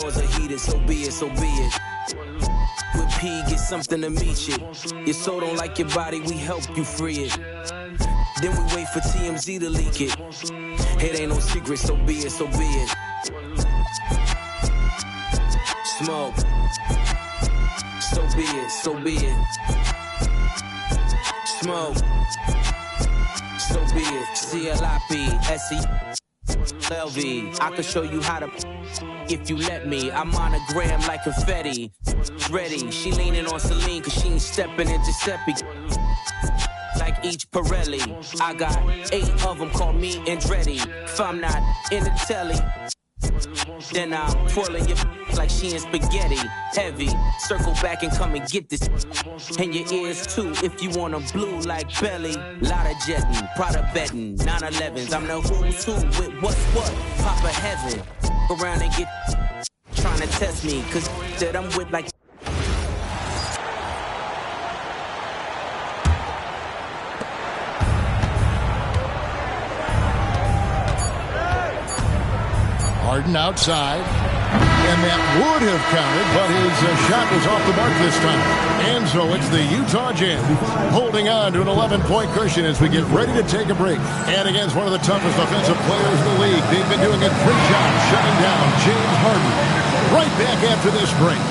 So be it, so be it. With P, get something to meet you. Your soul don't like your body, we help you free it. Then we wait for TMZ to leak it. It ain't no secret, so be it, so be it. Smoke. So be it, so be it. Smoke. So be it. CLIP, I can show you how to if you let me. I'm monogram like confetti. Ready, she leaning on Celine cause she ain't stepping in Giuseppe. Like each Pirelli, I got 8 of them, call me Andretti. If I'm not in the telly, then I'm twirling your like she in spaghetti. Heavy, circle back and come and get this. And your ears too, if you want 'em blue like belly. Lot of jetting, Prada betting, 911s. I'm the who's who with what's what. Papa heaven, around and get trying to test me, cause that I'm with like. Harden outside, and that would have counted, but his shot was off the mark this time. And so it's the Utah Jazz holding on to an 11-point cushion as we get ready to take a break. And against one of the toughest offensive players in the league, they've been doing a great job shutting down James Harden. Right back after this break.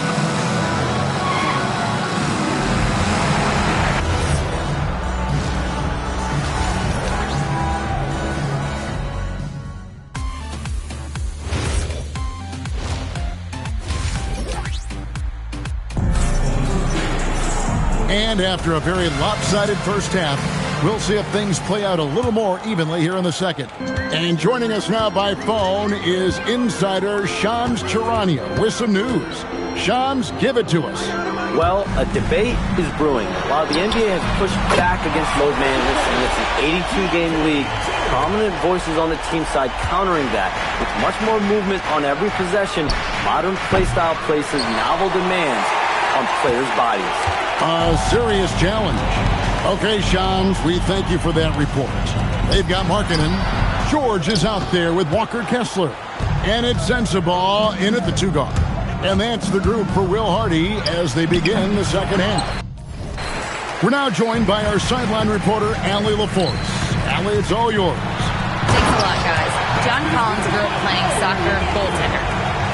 And after a very lopsided first half, we'll see if things play out a little more evenly here in the second. And joining us now by phone is insider Shams Charania with some news. Shams, give it to us. Well, a debate is brewing. While the NBA has pushed back against load management and it's an 82-game league, prominent voices on the team side countering that. With much more movement on every possession, modern playstyle places novel demands on players' bodies. A serious challenge. Okay, Shams, we thank you for that report. They've got Markkanen. George is out there with Walker Kessler. And it's Sensabaugh in at the 2-guard. And that's the group for Will Hardy as they begin the second half. We're now joined by our sideline reporter, Allie LaForce. Allie, it's all yours. Thanks a lot, guys. John Collins grew up playing soccer and goaltender.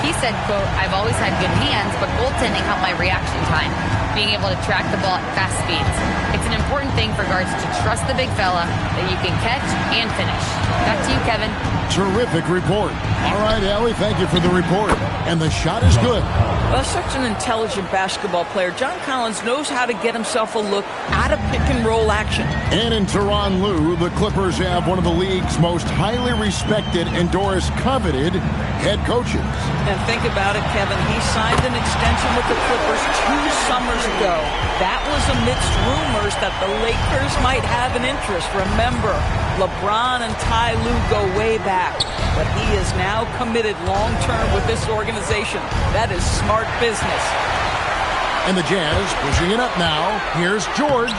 He said, quote, "I've always had good hands, but goaltending helped my reaction time, being able to track the ball at fast speeds. It's an important thing for guards to trust the big fella that you can catch and finish." Back to you, Kevin. Terrific report. All right, Allie, thank you for the report. And the shot is good. Well, such an intelligent basketball player. John Collins knows how to get himself a look out of pick-and-roll action. And in Tyronn Lue, the Clippers have one of the league's most highly respected and Doris coveted head coaches. And think about it, Kevin. He signed an extension with the Clippers 2 summers ago. That was amidst rumors that the Lakers might have an interest. Remember, LeBron and Ty Lue go way back. But he is now committed long-term with this organization. That is smart business. And the Jazz pushing it up now. Here's George.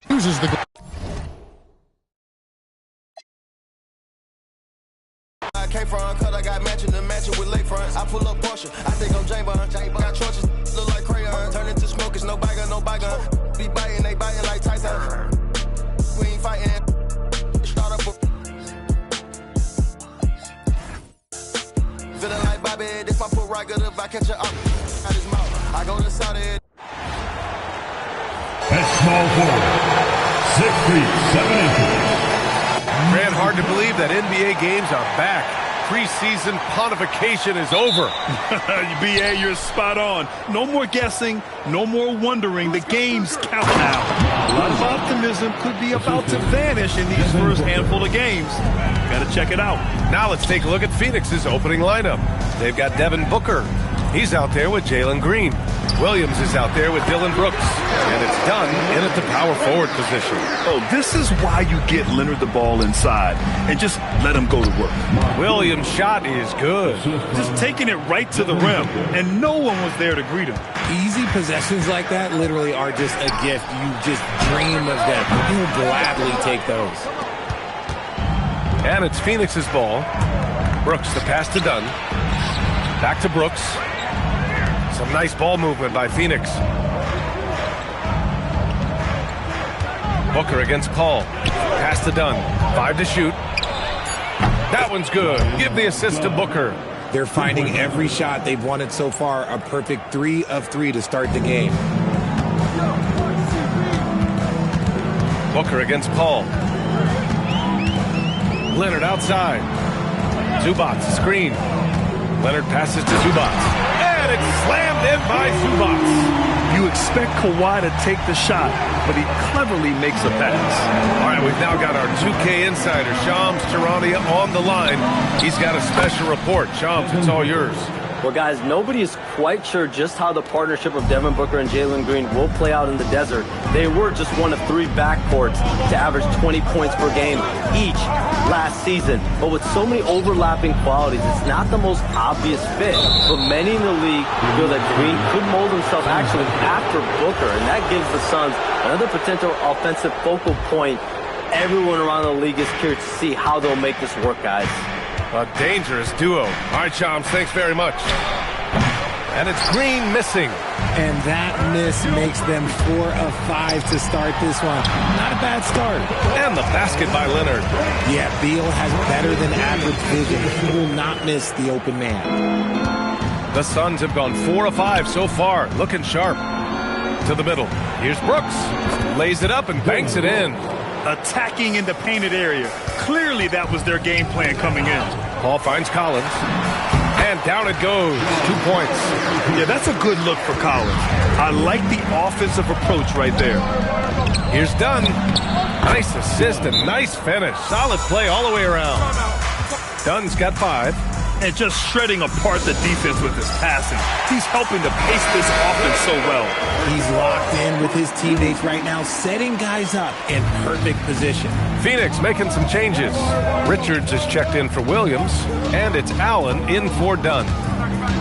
Uses the... I came from cut, I got matching with lakefront. I pull up Porsche, I think I'm James Bond. Got torches, look like crayon. Turn into smokers, no bygone, no bygone. Be biting, they biting like Tyson. We ain't fighting. Start up. Feeling like Bobby, this my put right good if I catch it up. Out his mouth, I go to Saudi. At small forward, 6 feet 7 inches. Grant, hard to believe that NBA games are back. Preseason pontification is over. BA, you're spot on. No more guessing, no more wondering. The games count now. A lot of optimism could be about to vanish in these first handful of games. Got to check it out. Now let's take a look at Phoenix's opening lineup. They've got Devin Booker. He's out there with Jalen Green. Williams is out there with Dylan Brooks. And it's done in at the power forward position. Oh, this is why you get Leonard the ball inside and just let him go to work. Williams' shot is good. Just taking it right to the rim, and no one was there to greet him. Easy possessions like that literally are just a gift. You just dream of them. You'll gladly take those. And it's Phoenix's ball. Brooks, the pass to Dunn. Back to Brooks. Some nice ball movement by Phoenix. Booker against Paul. Pass to Dunn. 5 to shoot. That one's good. Give the assist to Booker. They're finding every shot they've wanted so far a perfect 3 of 3 to start the game. Booker against Paul. Leonard outside. Zubac, screen. Leonard passes to Zubac. And it's slammed in by Zubac. You expect Kawhi to take the shot, but he cleverly makes a pass. All right, we've now got our 2K insider, Shams Charania, on the line. He's got a special report. Shams, it's all yours. Well, guys, nobody is quite sure just how the partnership of Devin Booker and Jalen Green will play out in the desert. They were just one of 3 backcourts to average 20 points per game each last season. But with so many overlapping qualities, it's not the most obvious fit. But many in the league feel that Green could mold himself actually after Booker, and that gives the Suns another potential offensive focal point. Everyone around the league is curious to see how they'll make this work, guys. A dangerous duo. All right, Shams, thanks very much. And it's Green missing. And that miss makes them 4 of 5 to start this one. Not a bad start. And the basket by Leonard. Yeah, Beal has better than average vision. He will not miss the open man. The Suns have gone 4 of 5 so far. Looking sharp. To the middle. Here's Brooks. Lays it up and banks it in. Attacking in the painted area. Clearly that was their game plan coming in. Paul finds Collins. And down it goes. 2 points. Yeah, that's a good look for Collins. I like the offensive approach right there. Here's Dunn. Nice assist and nice finish. Solid play all the way around. Dunn's got 5. And just shredding apart the defense with his passing. He's helping to pace this offense so well. He's locked in with his teammates right now, setting guys up in perfect position. Phoenix making some changes. Richards is checked in for Williams, and it's Allen in for Dunn.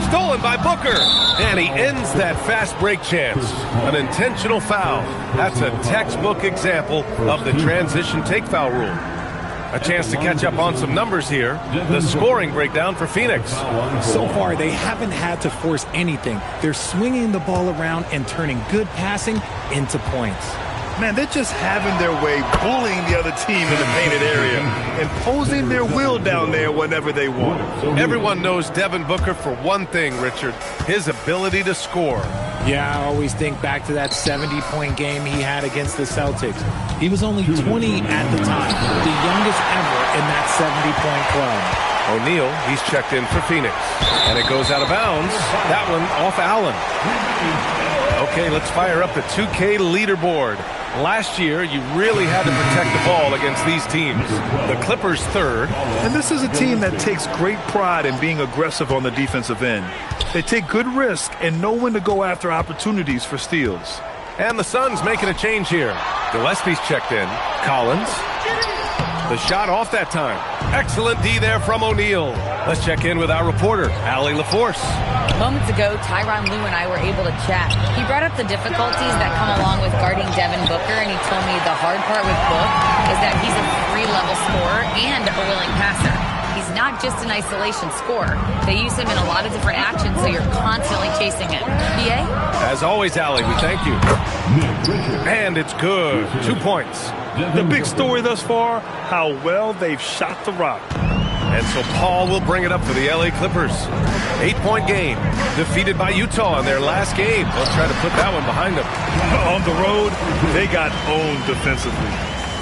Stolen by Booker, and he ends that fast break chance. An intentional foul. That's a textbook example of the transition take foul rule. A chance to catch up on some numbers here. The scoring breakdown for Phoenix. So far, they haven't had to force anything. They're swinging the ball around and turning good passing into points. Man, they're just having their way, bullying the other team in the painted area, imposing their will down there whenever they want. Everyone knows Devin Booker for one thing, Richard, his ability to score. Yeah, I always think back to that 70-point game he had against the Celtics. He was only 20 at the time, the youngest ever in that 70-point club. O'Neal, he's checked in for Phoenix. And it goes out of bounds. That one off Allen. Okay, let's fire up the 2K leaderboard. Last year, you really had to protect the ball against these teams. The Clippers third. And this is a team that takes great pride in being aggressive on the defensive end. They take good risk and know when to go after opportunities for steals. And the Suns making a change here. Gillespie's checked in. Collins. The shot off that time. Excellent D there from O'Neal. Let's check in with our reporter, Allie LaForce. Moments ago, Tyronn Lue and I were able to chat. He brought up the difficulties that come along with guarding Devin Booker, and he told me the hard part with Book is that he's a 3-level scorer and a willing passer. He's not just an isolation scorer. They use him in a lot of different actions, so you're constantly chasing him. BA? As always, Allie, we thank you. And it's good. 2 points. The big story thus far, how well they've shot the rock. And so Paul will bring it up for the LA Clippers. 8-point game. Defeated by Utah in their last game. They'll try to put that one behind them. On the road, they got owned defensively.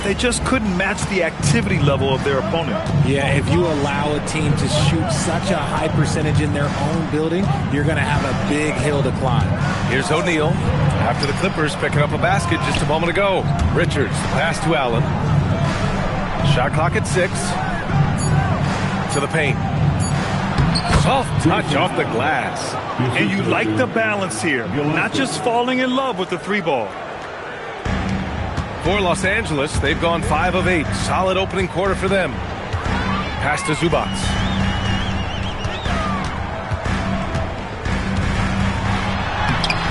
They just couldn't match the activity level of their opponent. Yeah, if you allow a team to shoot such a high percentage in their own building, you're going to have a big hill to climb. Here's O'Neal. After the Clippers picking up a basket just a moment ago. Richards, pass to Allen. Shot clock at 6. To the paint. Soft touch off the glass. And you like the balance here, not just falling in love with the 3-ball. For Los Angeles, they've gone 5 of 8. Solid opening quarter for them. Pass to Zubac.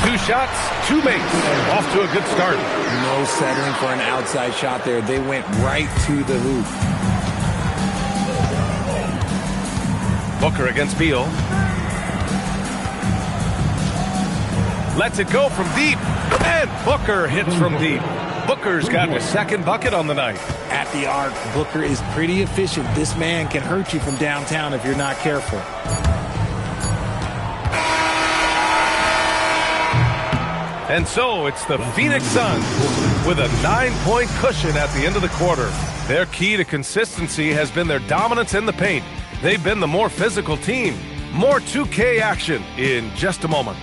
Two shots, two makes. Off to a good start. No settling for an outside shot there. They went right to the hoop. Booker against Beal. Lets it go from deep. And Booker hits from deep. Booker's got his second bucket on the night. At the arc, Booker is pretty efficient. This man can hurt you from downtown if you're not careful. And so it's the Phoenix Suns with a 9-point cushion at the end of the quarter. Their key to consistency has been their dominance in the paint. They've been the more physical team. More 2K action in just a moment.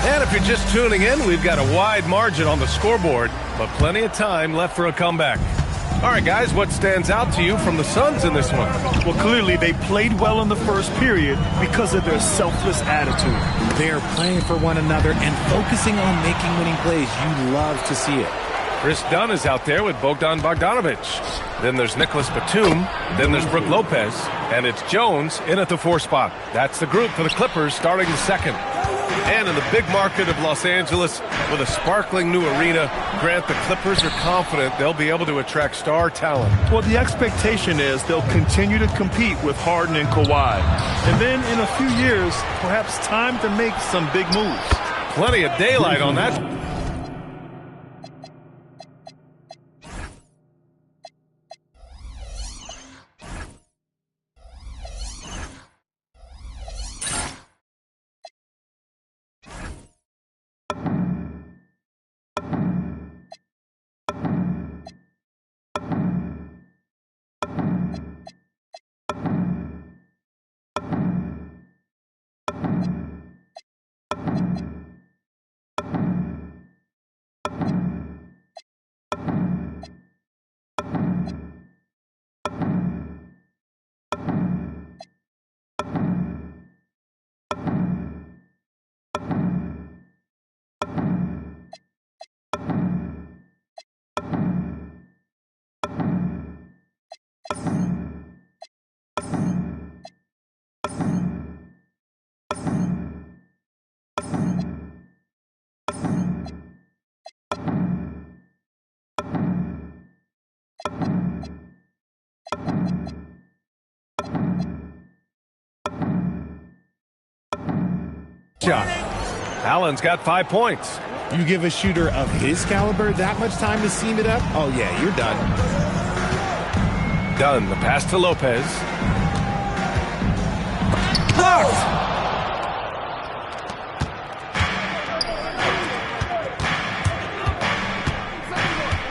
And if you're just tuning in, we've got a wide margin on the scoreboard, but plenty of time left for a comeback. All right, guys, what stands out to you from the Suns in this one? Well, clearly they played well in the first period because of their selfless attitude. They're playing for one another and focusing on making winning plays. You love to see it. Chris Dunn is out there with Bogdan Bogdanovic. Then there's Nicholas Batum. Then there's Brook Lopez. And it's Jones in at the 4 spot. That's the group for the Clippers starting the second. And in the big market of Los Angeles, with a sparkling new arena, Grant, the Clippers are confident they'll be able to attract star talent. Well, the expectation is they'll continue to compete with Harden and Kawhi. And then in a few years, perhaps time to make some big moves. Plenty of daylight on that. Shot. Allen's got 5 points. You give a shooter of his caliber that much time to seam it up? Oh, yeah, you're done. Dunn, the pass to Lopez. Blocked!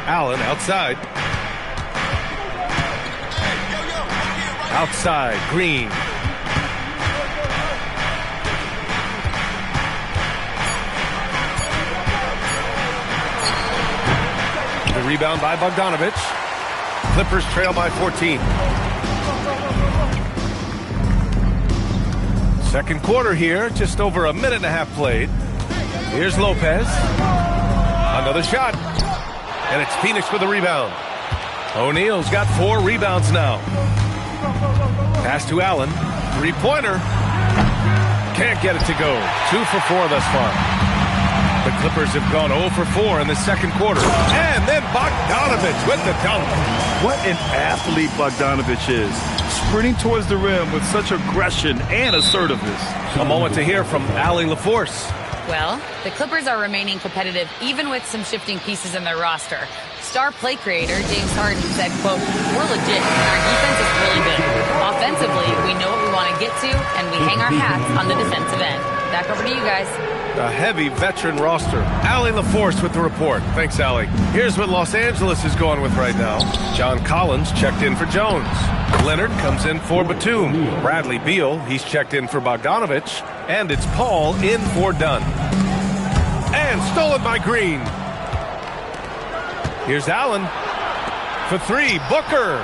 Allen outside. Outside, Green. The rebound by Bogdanovic. Clippers trail by 14. Second quarter here, just over a minute and a half played. Here's Lopez. Another shot. And it's Phoenix with the rebound. O'Neal's got 4 rebounds now. Pass to Allen. 3-pointer. Can't get it to go. 2 for 4 thus far. The Clippers have gone 0 for 4 in the second quarter. And then Bogdanovic with the dunk. What an athlete Bogdanovic is. Sprinting towards the rim with such aggression and assertiveness. A moment to hear from Allie LaForce. Well, the Clippers are remaining competitive even with some shifting pieces in their roster. Star play creator James Harden said, quote, "We're legit and our defense is really good. Offensively, we know what we want to get to and we hang our hats on the defensive end." Back over to you guys. a heavy veteran roster. Allie LaForce with the report. Thanks, Allie. Here's what Los Angeles is going with right now. John Collins checked in for Jones. Leonard comes in for Batum. Bradley Beal, he's checked in for Bogdanovich. And it's Paul in for Dunn. And stolen by Green. Here's Allen for three. Booker.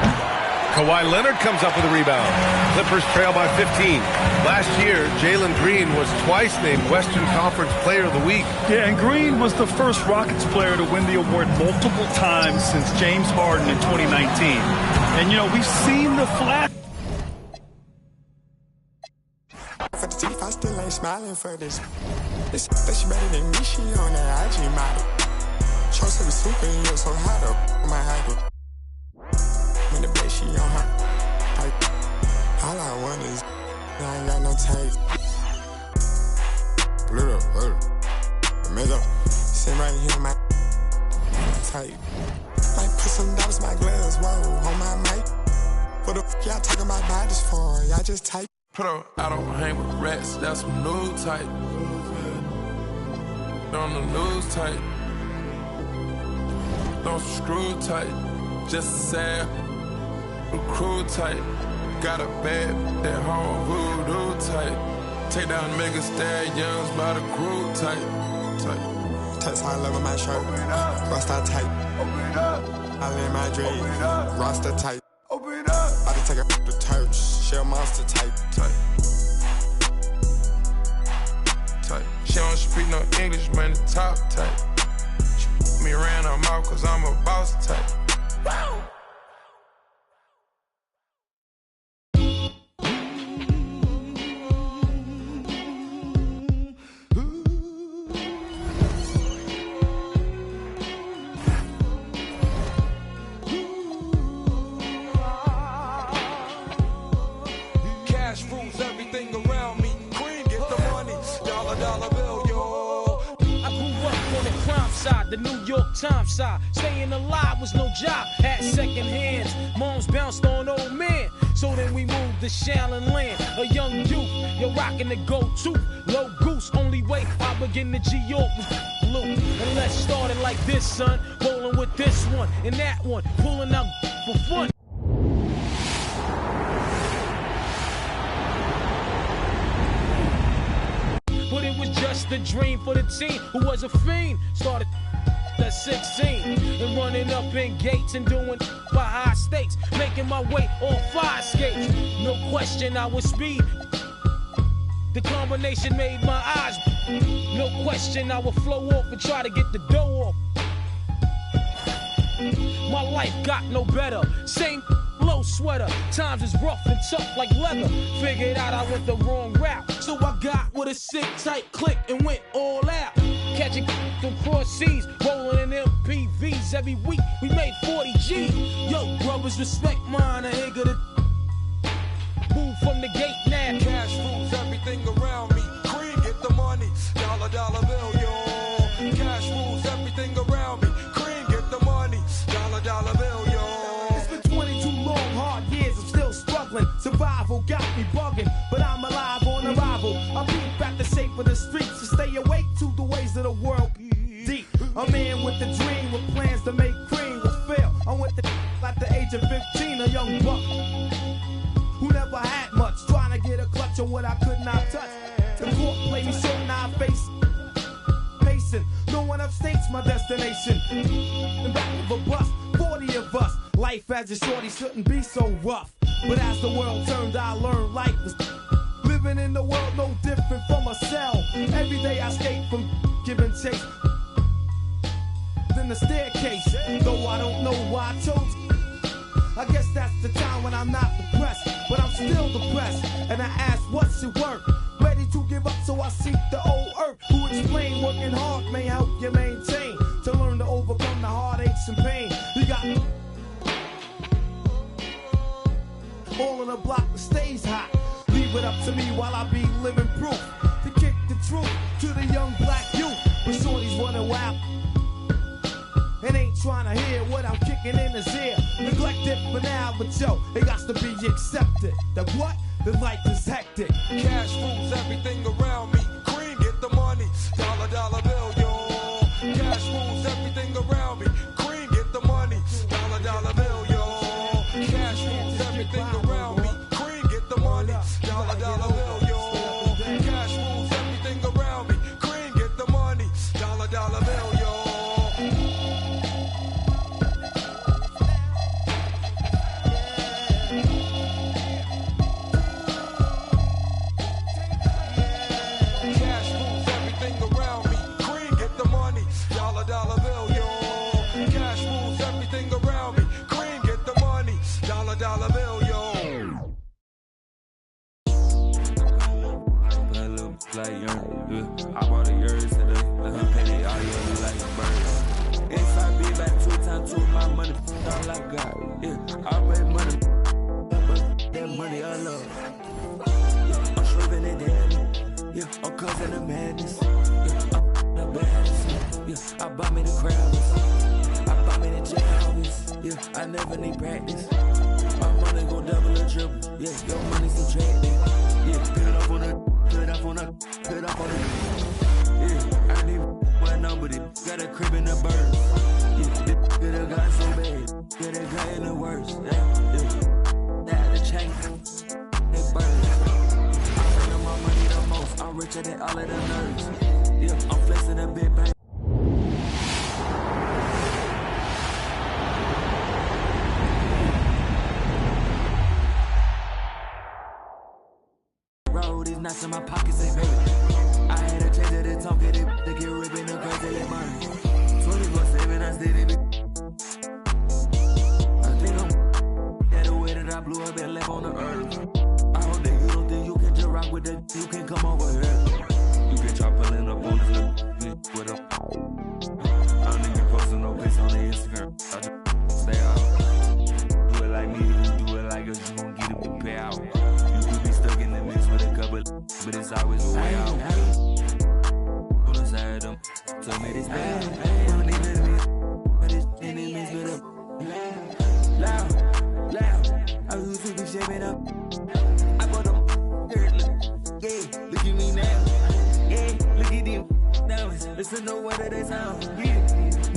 Kawhi Leonard comes up with a rebound. Clippers trail by 15. Last year, Jalen Green was twice named Western Conference Player of the Week. Yeah, and Green was the first Rockets player to win the award multiple times since James Harden in 2019. And, you know, we've seen the flash. For the teeth, I still ain't smiling for this. This she better than me, she on that IG model. Trust her to sleep and you're so hot up my habit. When the bed, she on her type. All I want is I ain't got no type. Little, Amigo, sit right here in my type. Might put some dollars in my gloves, whoa, on my mic. What the f y'all talking about bodies for? Y'all just type. Put on, I don't hang with rats, that's some new type. On the news type. Don't screw tight, just a sad crew type. Got a bad, that home voodoo type. Take down mega stallions by the crew type. Text high level my shirt, Rasta type. I live my dream, Rasta type. About to take a the church, shell monster type. She don't speak no English, man, the top type. She put me around her mouth cause I'm a boss type. Wow. The New York Times side, staying alive was no job, had second hands, moms bounced on old men, so then we moved to Shaolin Land, a young youth, you're rocking the go-to, low goose, only way I begin to G-York was blue, and let's start it like this, son, rolling with this one, and that one, pulling out for fun. But it was just a dream for the team who was a fiend, started at 16 and running up in gates and doing by high stakes, making my way on fire skates. No question I was speed. The combination made my eyes. No question I would flow off and try to get the dough off. My life got no better. Same low sweater. Times is rough and tough like leather. Figured out I went the wrong route. So I got with a sick tight click and went all out. Catching through cross seas, rolling in MPVs every week. We made 40 G. Yo, brothers, respect mine. I ain't gonna move from the gate now. Cash rules everything around me. Cream, get the money. Dollar bill, yo. Cash rules everything around me. Cream, get the money. Dollar bill, yo. It's been 22 long, hard years. I'm still struggling. Survival got me bugging, but I'm alive on arrival. I peep at the shape of the streets to stay awake to the ways of the world. Deep, a man with a dream, with plans to make cream will fail. I went to at the age of 15, a young buck who never had much, trying to get a clutch on what I could not touch. The court played me so now I face pacing. No one upstates my destination. The back of a bus, 40 of us. Life as a shorty shouldn't be so rough. But as the world turned, I learned life was living in the world no different from a cell. Every day I escape from giving chase. Then the staircase, though I don't know why I chose. I guess that's the time when I'm not depressed, but I'm still depressed. And I ask, what's it worth? Ready to give up, so I seek the old earth. Who explain working hard may help you maintain. To learn to overcome the heartaches and pain. You got all in a block that stays hot. Leave it up to me while I be living proof. To kick the truth to the young black youth. When shorties running wild and ain't trying to hear what I'm kicking in his ear. Neglected for now, but yo, it got to be accepted. That what? The life is hectic. Cash rules everything around me. Cream, get the money. Dollar, dollar bill, yo. Cash rules everything around me. Green, get the money. Dollar, dollar bill, yo. Cash rules everything around me. Green, get the money. Dollar, dollar bill, yo. Cash rules everything around me. Green, get the money. Dollar, dollar bill, yo. Cash rules everything around me. Green, get the money. Dollar, dollar bill, yo. Cash rules everything around me. Green, get the money. Dollar, dollar bill, yo. I bought a yours today. Let her pay it all year like a bird. Inside be back 2 times 2 my money. All I got. Yeah, I made money. But that money I love. Yeah, I'm slipping it down. Yeah, I'm causing the madness. Yeah, I'm the baddest. Yeah, I bought me the crowds. I bought me the jams. Yeah, I never need practice. My money gon' double or triple. Yeah, your money subtracted. Yeah, put it up on the. Put up on a, put up on a. Yeah, I need one number. Got a crib in the bird. Yeah, this coulda got so bad. Yeah, that guy in the worst. Yeah. That the chain. That bird. I'm spending my money the most. I'm richer than all of the nerds. Yeah, I'm flexing a bit, bang. These nuts in my pockets, they baby. I had a change of the talk, it to get ripping the crazy like money. 24/7, I stayed in it. I think I'm that the way that I blew up and left on the earth. I hope that you don't think you can just rock with that. You can come over here. You can try pulling up on this little with them. I don't even posting no pics on the Instagram. I just stay out. Do it like me, you do it like us, you gon' get a big payout. Stuck in the mix with a couple, but it's always a way out. On the side of them, told me this bad. Don't need to be, but it's in the mix with a loud, loud. I was to be shaping up. I bought them, yeah, look at me now. Yeah, look at them diamonds. Listen to what they sound. Yeah,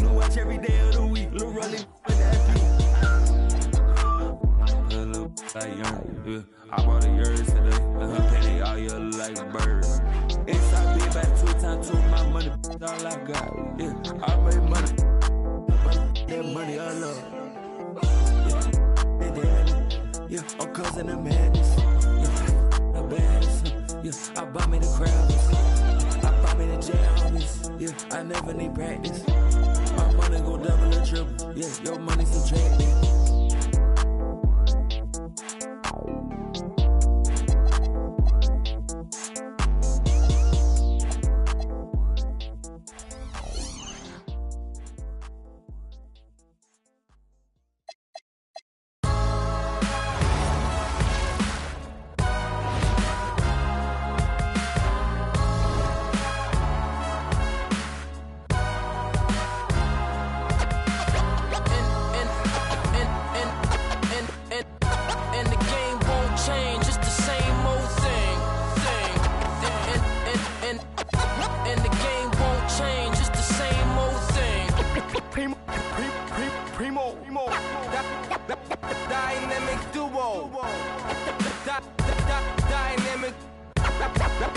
new watch every day of the week. Lil' rolling with that beat. Like young, I bought a yours today. Let her pay it all year like a bird. Inside be back 2 times 2 my money. All I got. Yeah, I made money. That money I love. Yeah, I'm causing the madness. Yeah, the baddest. Yeah, I bought me the crowds. I bought me the jams. Yeah, I never need practice. My money gon' double or triple. Yeah, your money subtracted. Dynamic duo.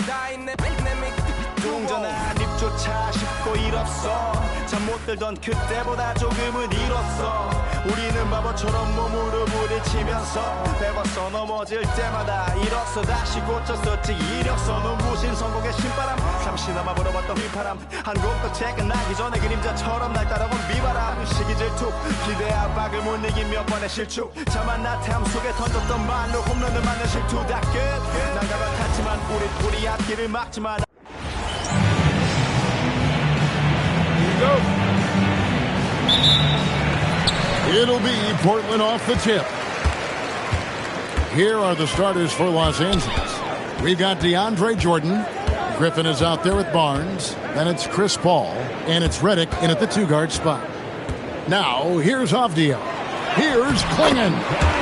Dynamic 동전한 입조차 쉽고 일 없어. 잠 못 들던 그때보다 조금은 일었어. 우리는 바보처럼 몸으로 부딪히면서 배웠어. 넘어질 때마다 일었어. 다시 고쳤었지. 이력서 눈부신 성공의 신바람. 잠시나마 불어봤던 휘파람. 한 곡도 채끝나기 전에 그림자처럼 날 따라온 비바람. 시기 질투 기대 압박을 못 이긴 몇 번의 실축. 자만 나태함 속에 던졌던 말로 홈런을 맞는 실투. 다 끝. 난가가 탔지만 우리 앞길을 막지만. It'll be Portland off the tip. Here are the starters for Los Angeles. We've got DeAndre Jordan. Griffin is out there with Barnes. Then it's Chris Paul. And it's Redick in at the two-guard spot. Now, here's Avdija. Here's Clingan.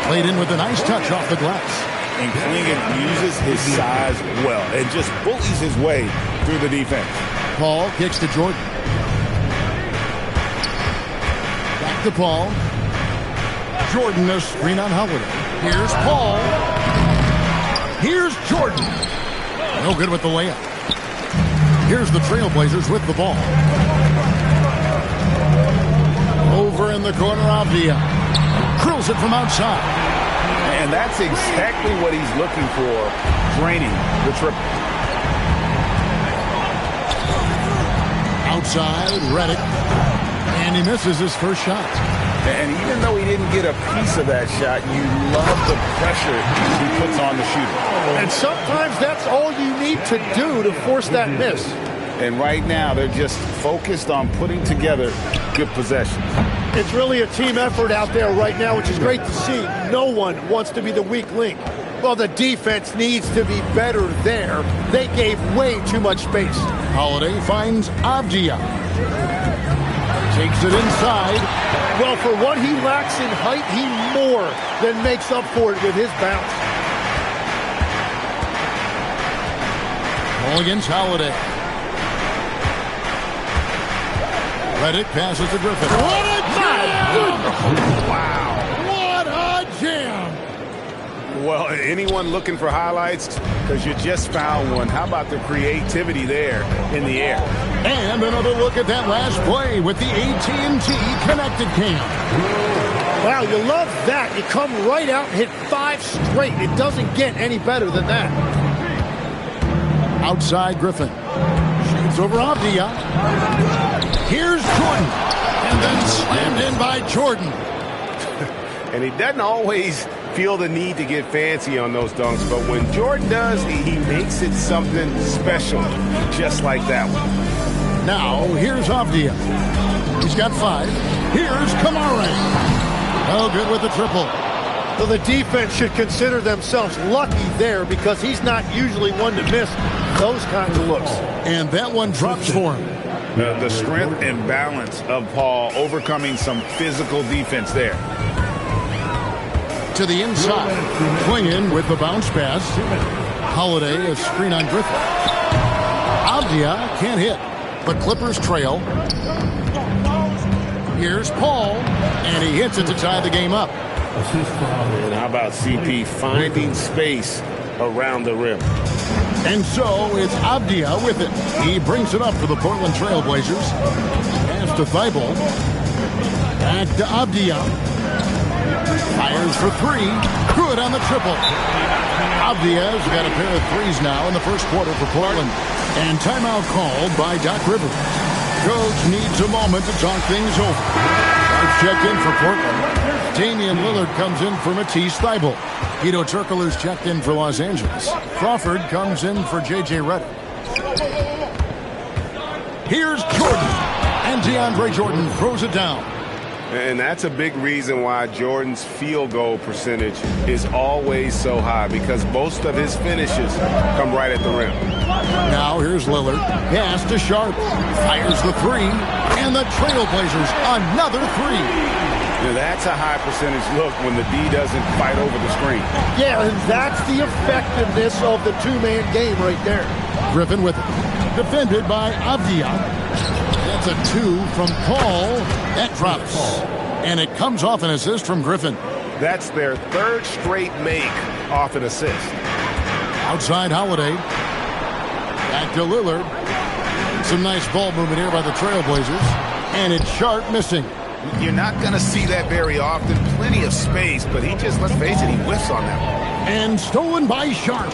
Played in with a nice touch off the glass. And Clingan uses his size well and just bullies his way through the defense. Paul kicks to Jordan. Back to Paul. Jordan, a screen on Holiday. Here's Paul. Here's Jordan. No good with the layup. Here's the Trailblazers with the ball. Over in the corner, Avdia. Drills it from outside. And that's exactly what he's looking for, draining the triple. Outside, Redick. And he misses his first shot. And even though he didn't get a piece of that shot, you love the pressure he puts on the shooter. And sometimes that's all you need to do to force that miss. And right now, they're just focused on putting together good possessions. It's really a team effort out there right now, which is great to see. No one wants to be the weak link. Well, the defense needs to be better there. They gave way too much space. Holiday finds Avdia. Takes it inside. Well, for what he lacks in height, he more than makes up for it with his bounce. Ball against Holiday. Redick passes to Griffin. What a jam! Wow. What a jam! Well, anyone looking for highlights? Because you just found one. How about the creativity there in the air? And another look at that last play with the AT&T Connected Cam. Wow, you love that. You come right out and hit 5 straight. It doesn't get any better than that. Outside Griffin. Shoots over Avdia. Here's Jordan. And then slammed in by Jordan. And he doesn't always feel the need to get fancy on those dunks, but when Jordan does, he makes it something special, just like that one. Now, here's Avdia. He's got 5. Here's Kamara. Oh, good with the triple. So the defense should consider themselves lucky there because he's not usually one to miss those kinds of looks. And that one drops for him. The strength and balance of Paul overcoming some physical defense there. To the inside. Clingan with the bounce pass. Holiday, a screen on Griffin. Avdia can't hit. The Clippers trail. Here's Paul. And he hits it to tie the game up. And how about CP finding space around the rim? And so it's Avdia with it. He brings it up for the Portland Trailblazers. Pass to Thibault. Back to Avdia. Fires for 3. Good on the triple. Avdia's got a pair of threes now in the first quarter for Portland. And timeout called by Doc Rivers. Coach needs a moment to talk things over. I've checked in for Portland. Damian Lillard comes in for Matisse Thybulle. Hedo Turkoglu's checked in for Los Angeles. Crawford comes in for J.J. Redick. Here's Jordan. And DeAndre Jordan throws it down. And that's a big reason why Jordan's field goal percentage is always so high, because most of his finishes come right at the rim. Now here's Lillard. Pass to Sharp. Fires the 3. And the Trailblazers another 3. Now that's a high percentage look when the D doesn't fight over the screen. Yeah, and that's the effectiveness of the two-man game right there. Griffin with it. Defended by Avdia. That's a 2 from Paul. That drops. And it comes off an assist from Griffin. That's their 3rd straight make off an assist. Outside Holiday. Back to Lillard. Some nice ball movement here by the Trailblazers. And it's Sharp missing. You're not going to see that very often. Plenty of space, but he just, let's face it, he whiffs on that one. And stolen by Sharp.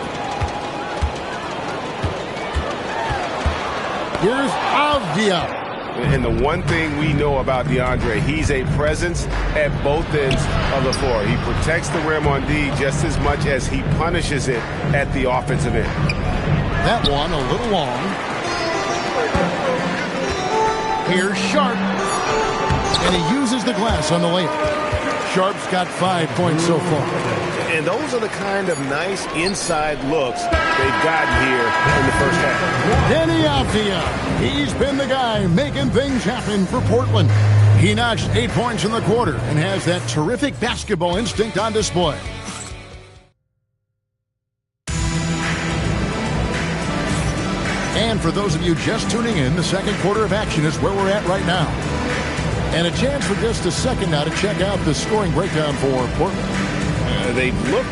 Here's Avdia. And the one thing we know about DeAndre, he's a presence at both ends of the floor. He protects the rim on D just as much as he punishes it at the offensive end. That one a little long. Here's Sharp. And he uses the glass on the layup. Sharp's got 5 points so far. And those are the kind of nice inside looks they've gotten here in the first half. Deni Avdia. He's been the guy making things happen for Portland. He notched 8 points in the quarter and has that terrific basketball instinct on display. And for those of you just tuning in, the second quarter of action is where we're at right now. And a chance for just a second now to check out the scoring breakdown for Portland. They've looked.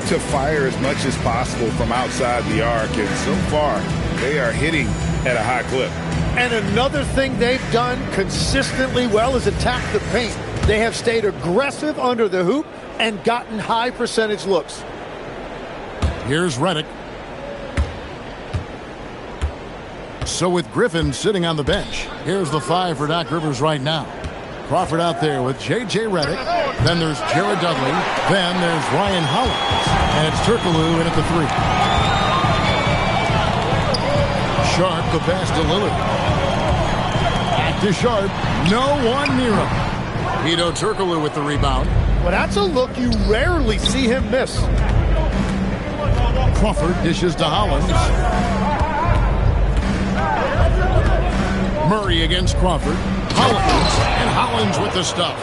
To fire as much as possible from outside the arc, and so far they are hitting at a high clip. And another thing they've done consistently well is attack the paint. They have stayed aggressive under the hoop and gotten high percentage looks. Here's Redick. So with Griffin sitting on the bench, here's the 5 for Doc Rivers right now. Crawford out there with J.J. Redick. Then there's Jared Dudley. Then there's Ryan Hollins. And it's Turkoglu in at the 3. Sharp, the pass to Lillard. Back to Sharp. No one near him. Hedo Turkoglu with the rebound. Well, that's a look you rarely see him miss. Crawford dishes to Hollins. Murray against Crawford. Hollins, and Hollins with the stuff.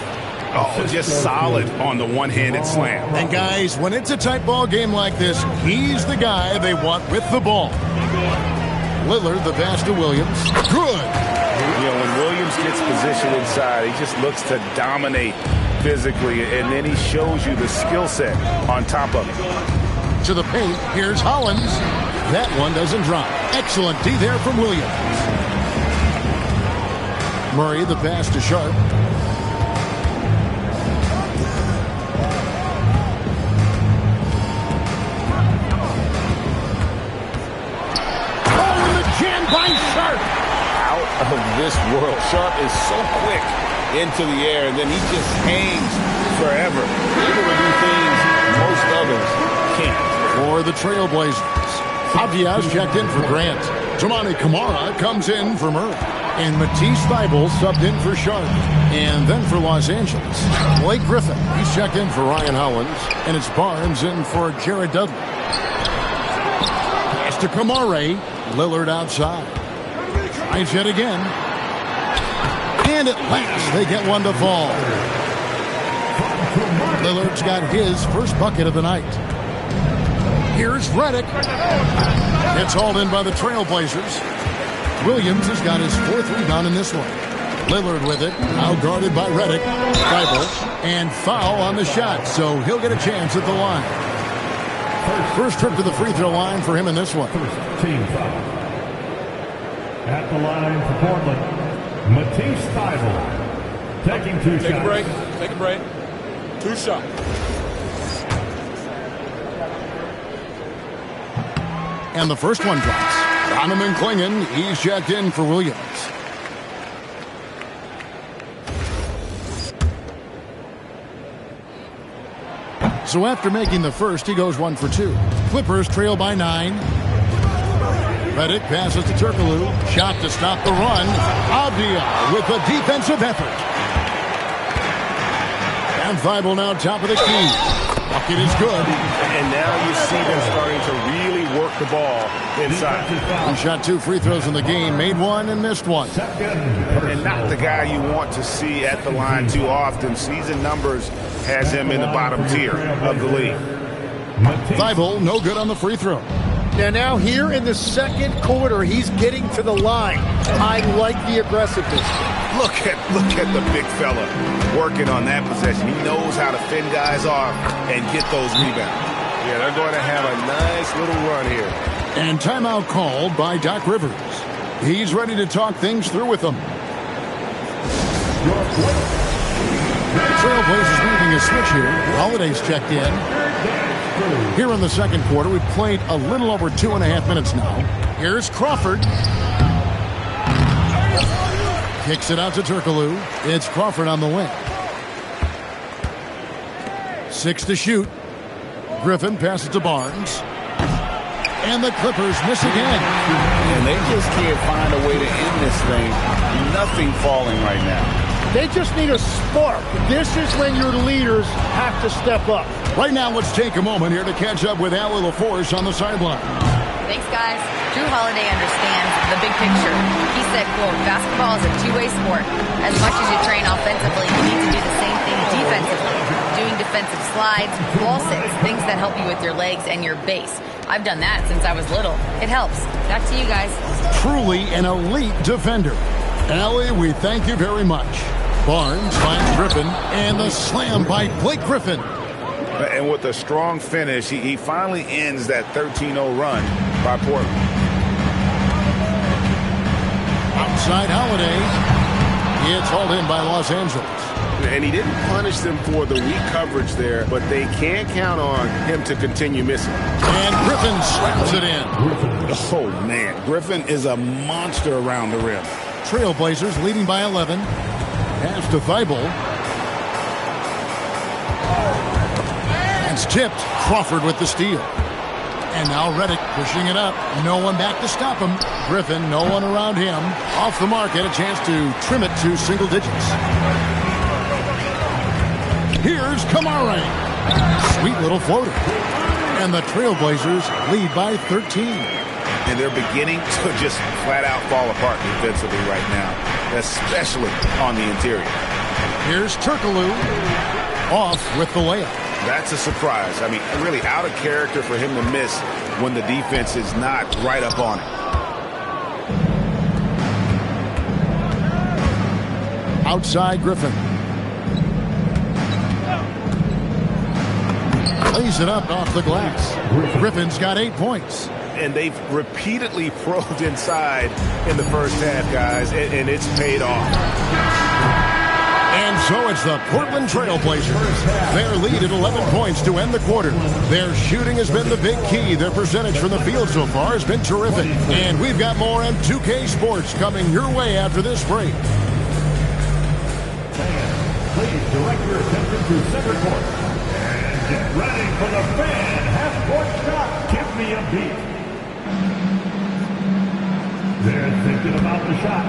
Oh, just solid on the one-handed slam. And guys, when it's a tight ball game like this, he's the guy they want with the ball. Lillard, the pass to Williams. Good. You know, when Williams gets positioned inside, he just looks to dominate physically, and then he shows you the skill set on top of it. To the paint, here's Hollins. That one doesn't drop. Excellent D there from Williams. Murray, the pass to Sharp. Oh, and the jam by Sharp. Out of this world. Sharp is so quick into the air, and then he just hangs forever. Able to do things most others can't. For the Trailblazers, Aviaz checked in for Grant. Toumani Camara comes in for Murray. And Matisse Thybulle subbed in for Sharp. And then for Los Angeles, Blake Griffin. He's checked in for Ryan Hollins. And it's Barnes in for Jared Dudley. Pass to Camara. Lillard outside. Tries yet again. And at last, they get one to fall. Lillard's got his first bucket of the night. Here's Redick. It's hauled in by the Trailblazers. Williams has got his 4th rebound in this one. Lillard with it, now guarded by Redick. Thybulle, and foul on the shot, so he'll get a chance at the line. First trip to the free throw line for him in this one. Team foul. At the line for Portland, Matisse Thybulle. Taking 2 shots. Take a break. Take a break. 2 shots. And the first one drops. Donovan Clingan, he's checked in for Williams. So after making the first, he goes 1 for 2. Clippers trail by 9. Redick passes to Turkoglu. Shot to stop the run. Abdia with a defensive effort. And Thybulle now top of the key. Bucket is good. And now you see them starting to really work the ball inside. He shot 2 free throws in the game, made 1 and missed 1. And not the guy you want to see at the line too often. Season numbers has him in the bottom tier of the league. Thybulle, no good on the free throw. Now here in the second quarter, he's getting to the line. I like the aggressiveness. Look at the big fella working on that possession. He knows how to fend guys off and get those rebounds. Yeah, they're going to have a nice little run here. And timeout called by Doc Rivers. He's ready to talk things through with them. The Trailblazers moving a switch here. Holiday's checked in. Here in the second quarter, we've played a little over 2.5 minutes now. Here's Crawford. Kicks it out to Turkoglu. It's Crawford on the wing. 6 to shoot. Griffin passes to Barnes. And the Clippers miss again. And they just can't find a way to end this thing. Nothing falling right now. They just need a spark. This is when your leaders have to step up. Right now, let's take a moment here to catch up with Allie LaForce on the sideline. Thanks, guys. Drew Holiday understands the big picture. He said, quote, basketball is a two-way sport. As much as you train offensively, you need to do the same thing defensively. Doing defensive slides, wall sits, things that help you with your legs and your base. I've done that since I was little. It helps. Back to you guys. Truly an elite defender. Allie, we thank you very much. Barnes finds Griffin, and the slam by Blake Griffin. And with a strong finish, he finally ends that 13-0 run by Portland. Outside Holiday. It's hauled in by Los Angeles. And he didn't punish them for the weak coverage there, but they can't count on him to continue missing. And Griffin slams it in. Oh, man. Griffin is a monster around the rim. Trailblazers leading by 11. Pass to Thibault. It's tipped. Crawford with the steal. And now Redick pushing it up. No one back to stop him. Griffin, no one around him. Off the mark, had a chance to trim it to single digits. Here's Kamara. Sweet little floater. And the Trailblazers lead by 13. And they're beginning to just flat out fall apart defensively right now, especially on the interior. Here's Turkoglu off with the layup. That's a surprise. I mean, really out of character for him to miss when the defense is not right up on it. Outside Griffin. Lays it up off the glass. Griffin's got 8 points. And they've repeatedly probed inside in the first half, guys, and it's paid off. And so it's the Portland Trailblazers. Their lead at 11 points to end the quarter. Their shooting has been the big key. Their percentage from the field so far has been terrific. And we've got more on 2K Sports coming your way after this break. Please direct your attention to center court. And get ready for the fan half-court shot. Give me a beat. They're thinking about the shot.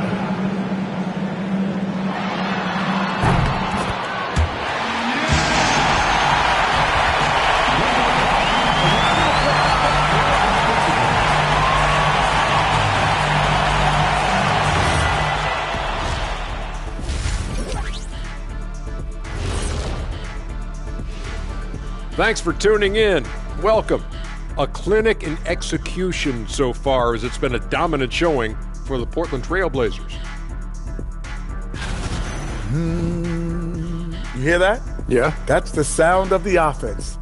Thanks for tuning in. Welcome. A clinic in execution so far, as it's been a dominant showing for the Portland Trailblazers. You hear that? Yeah. That's the sound of the offense.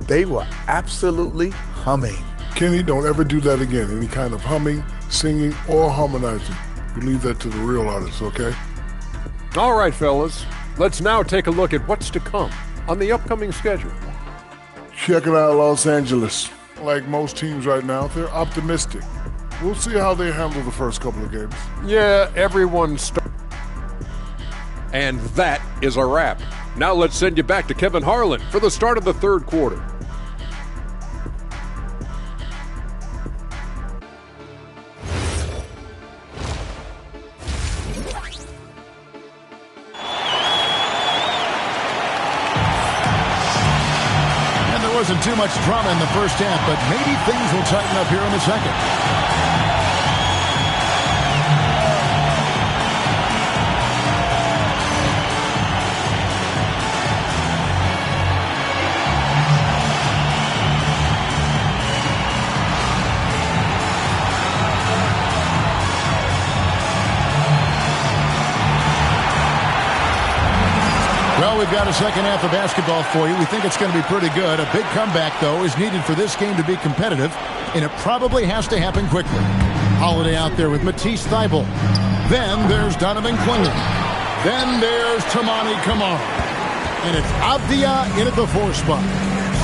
They were absolutely humming. Kenny, don't ever do that again. Any kind of humming, singing, or harmonizing. We leave that to the real artists, okay? All right, fellas. Let's now take a look at what's to come on the upcoming schedule. Check it out, Los Angeles. Like most teams right now, they're optimistic. We'll see how they handle the first couple of games. Yeah, everyone's And that is a wrap. Now let's send you back to Kevin Harlan for the start of the third quarter. Wasn't too much drama in the first half, but maybe things will tighten up here in the second. Well, we've got a second half of basketball for you. We think it's going to be pretty good. A big comeback, though, is needed for this game to be competitive, and it probably has to happen quickly. Holiday out there with Matisse Thybulle. Then there's Donovan Clingan. Then there's Toumani Camara. And it's Avdia in at the 4 spot.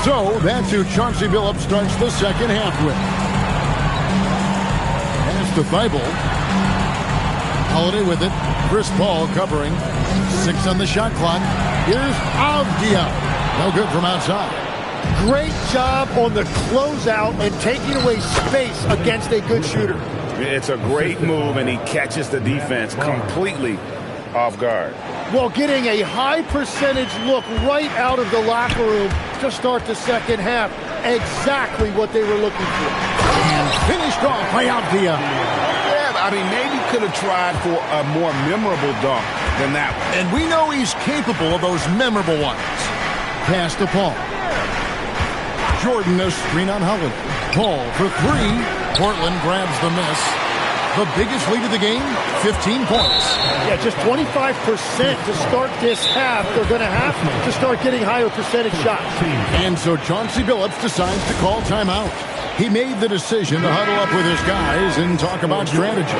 So that's who Chauncey Billups starts the second half with. Pass to Thybulle. Holiday with it. Chris Paul covering. 6 on the shot clock. Here's Avdia. No good from outside. Great job on the closeout and taking away space against a good shooter. It's a great move, and he catches the defense completely off guard. Well, getting a high percentage look right out of the locker room to start the second half. Exactly what they were looking for. And finished off by Avdia. Yeah, I mean, maybe could have tried for a more memorable dunk than that one. And we know he's capable of those memorable ones. Pass to Paul. Jordan, a screen on Holiday. Paul for 3. Portland grabs the miss. The biggest lead of the game, 15 points. Yeah, just 25% to start this half. They're going to have to start getting higher percentage shots. And so Chauncey Billups decides to call timeout. He made the decision to huddle up with his guys and talk about strategy.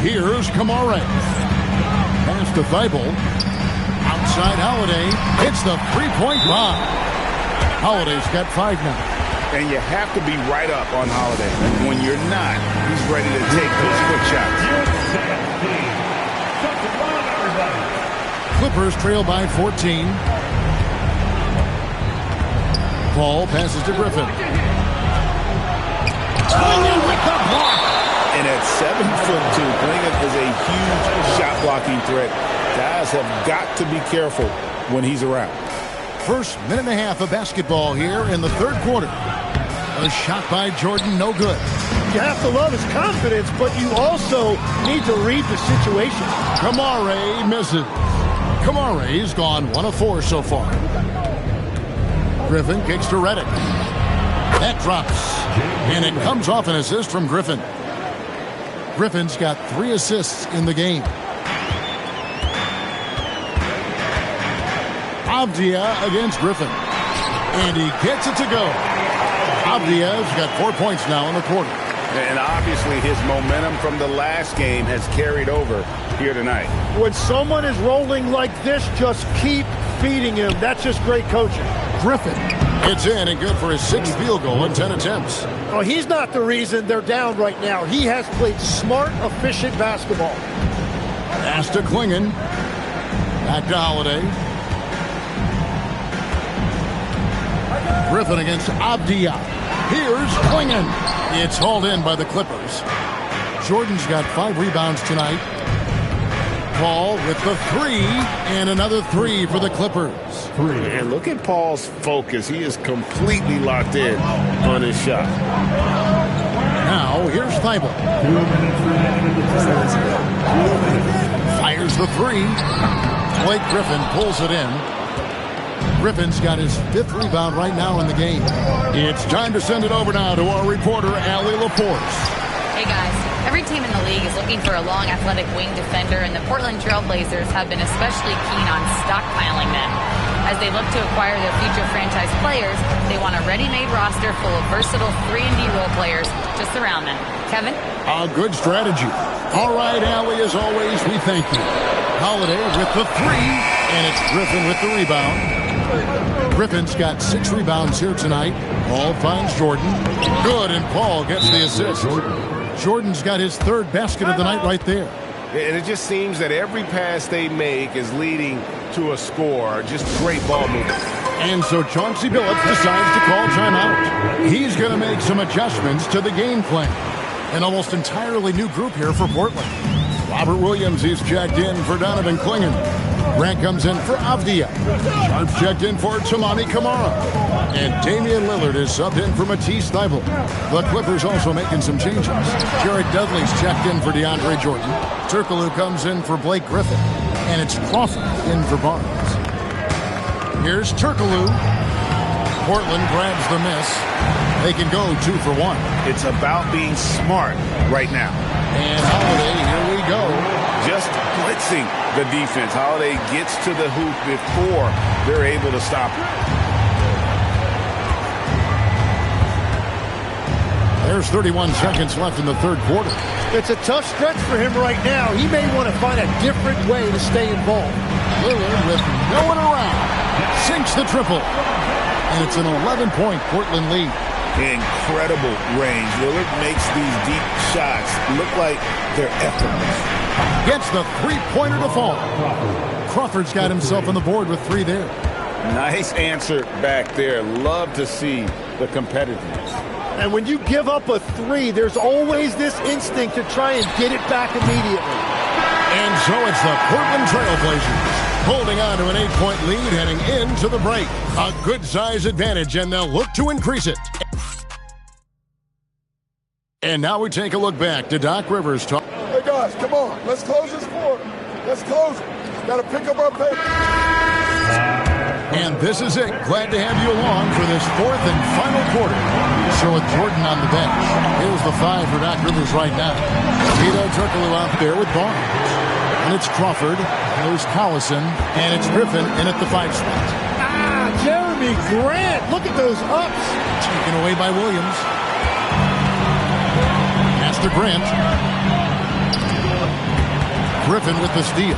Here's Kamara. Pass to Thibault. Outside Holiday. Hits the three-point bomb. Holiday's got 5 now. And you have to be right up on Holiday. When you're not, he's ready to take those quick shots. Clippers trail by 14. Paul passes to Griffin. Clingan with the block. And at 7'2", Clingan is a huge shot blocking threat. Guys have got to be careful when he's around. First minute and a half of basketball here in the third quarter. A shot by Jordan, no good. You have to love his confidence, but you also need to read the situation. Kamara misses. Kamara's gone 1 of 4 so far. Griffin kicks to Redick. That drops. And it comes off an assist from Griffin. Griffin's got 3 assists in the game. Avdia against Griffin. And he gets it to go. Avdia's got 4 points now in the quarter. And obviously his momentum from the last game has carried over here tonight. When someone is rolling like this, just keep feeding him. That's just great coaching. Griffin gets in and good for his 6th field goal in 10 attempts. Oh, he's not the reason they're down right now. He has played smart, efficient basketball. Pass to Clingan. Back to Holiday. Griffin against Avdia. Here's Clingan. It's hauled in by the Clippers. Jordan's got 5 rebounds tonight. Paul with the 3 and another 3 for the Clippers. And look at Paul's focus. He is completely locked in on his shot. Now here's Thibault. Fires the 3. Blake Griffin pulls it in. Griffin's got his 5th rebound right now in the game. It's time to send it over now to our reporter, Allie LaForce. Hey guys, every team in the league is looking for a long athletic wing defender, and the Portland Trail Blazers have been especially keen on stockpiling them. As they look to acquire their future franchise players, they want a ready-made roster full of versatile 3-and-D role players to surround them. Kevin? A good strategy. All right, Allie, as always, we thank you. Holiday with the 3, and it's Griffin with the rebound. Griffin's got 6 rebounds here tonight. Paul finds Jordan. Good, and Paul gets the assist. Jordan's got his 3rd basket of the night right there. And it just seems that every pass they make is leading to a score. Just great ball movement. And so Chauncey Billups decides to call timeout. He's going to make some adjustments to the game plan. An almost entirely new group here for Portland. Robert Williams, he's checked in for Donovan Clingan. Grant comes in for Avdia. Sharp's checked in for Toumani Camara. And Damian Lillard is subbed in for Matisse Thybulle. The Clippers also making some changes. Jared Dudley's checked in for DeAndre Jordan. Turkoglu comes in for Blake Griffin. And it's Crawford in for Barnes. Here's Turkoglu. Portland grabs the miss. They can go 2 for 1. It's about being smart right now. And Holiday, here we go. Just blitzing the defense. Holiday gets to the hoop before they're able to stop it. There's 31 seconds left in the third quarter. It's a tough stretch for him right now. He may want to find a different way to stay involved. Lillard with no one around. Sinks the triple. And it's an 11-point Portland lead. Incredible range. Lillard makes these deep shots look like they're effortless. Gets the three-pointer to fall. Crawford's got himself on the board with 3 there. Nice answer back there. Love to see the competitiveness. And when you give up a 3, there's always this instinct to try and get it back immediately. And so it's the Portland Trailblazers holding on to an 8-point lead heading into the break. A good size advantage, and they'll look to increase it. And now we take a look back to Doc Rivers talk. Hey guys, come on. Let's close this quarter. Let's close it. Got to pick up our pace. And this is it. Glad to have you along for this 4th and final quarter. So with Jordan on the bench, here's the 5 for Doc Rivers right now. Hedo Turkoglu out there with Barnes. And it's Crawford, there's Collison, and it's Griffin in at the 5 spot. Jeremy Grant, look at those ups. Taken away by Williams. Pass to Grant. Griffin with the steal.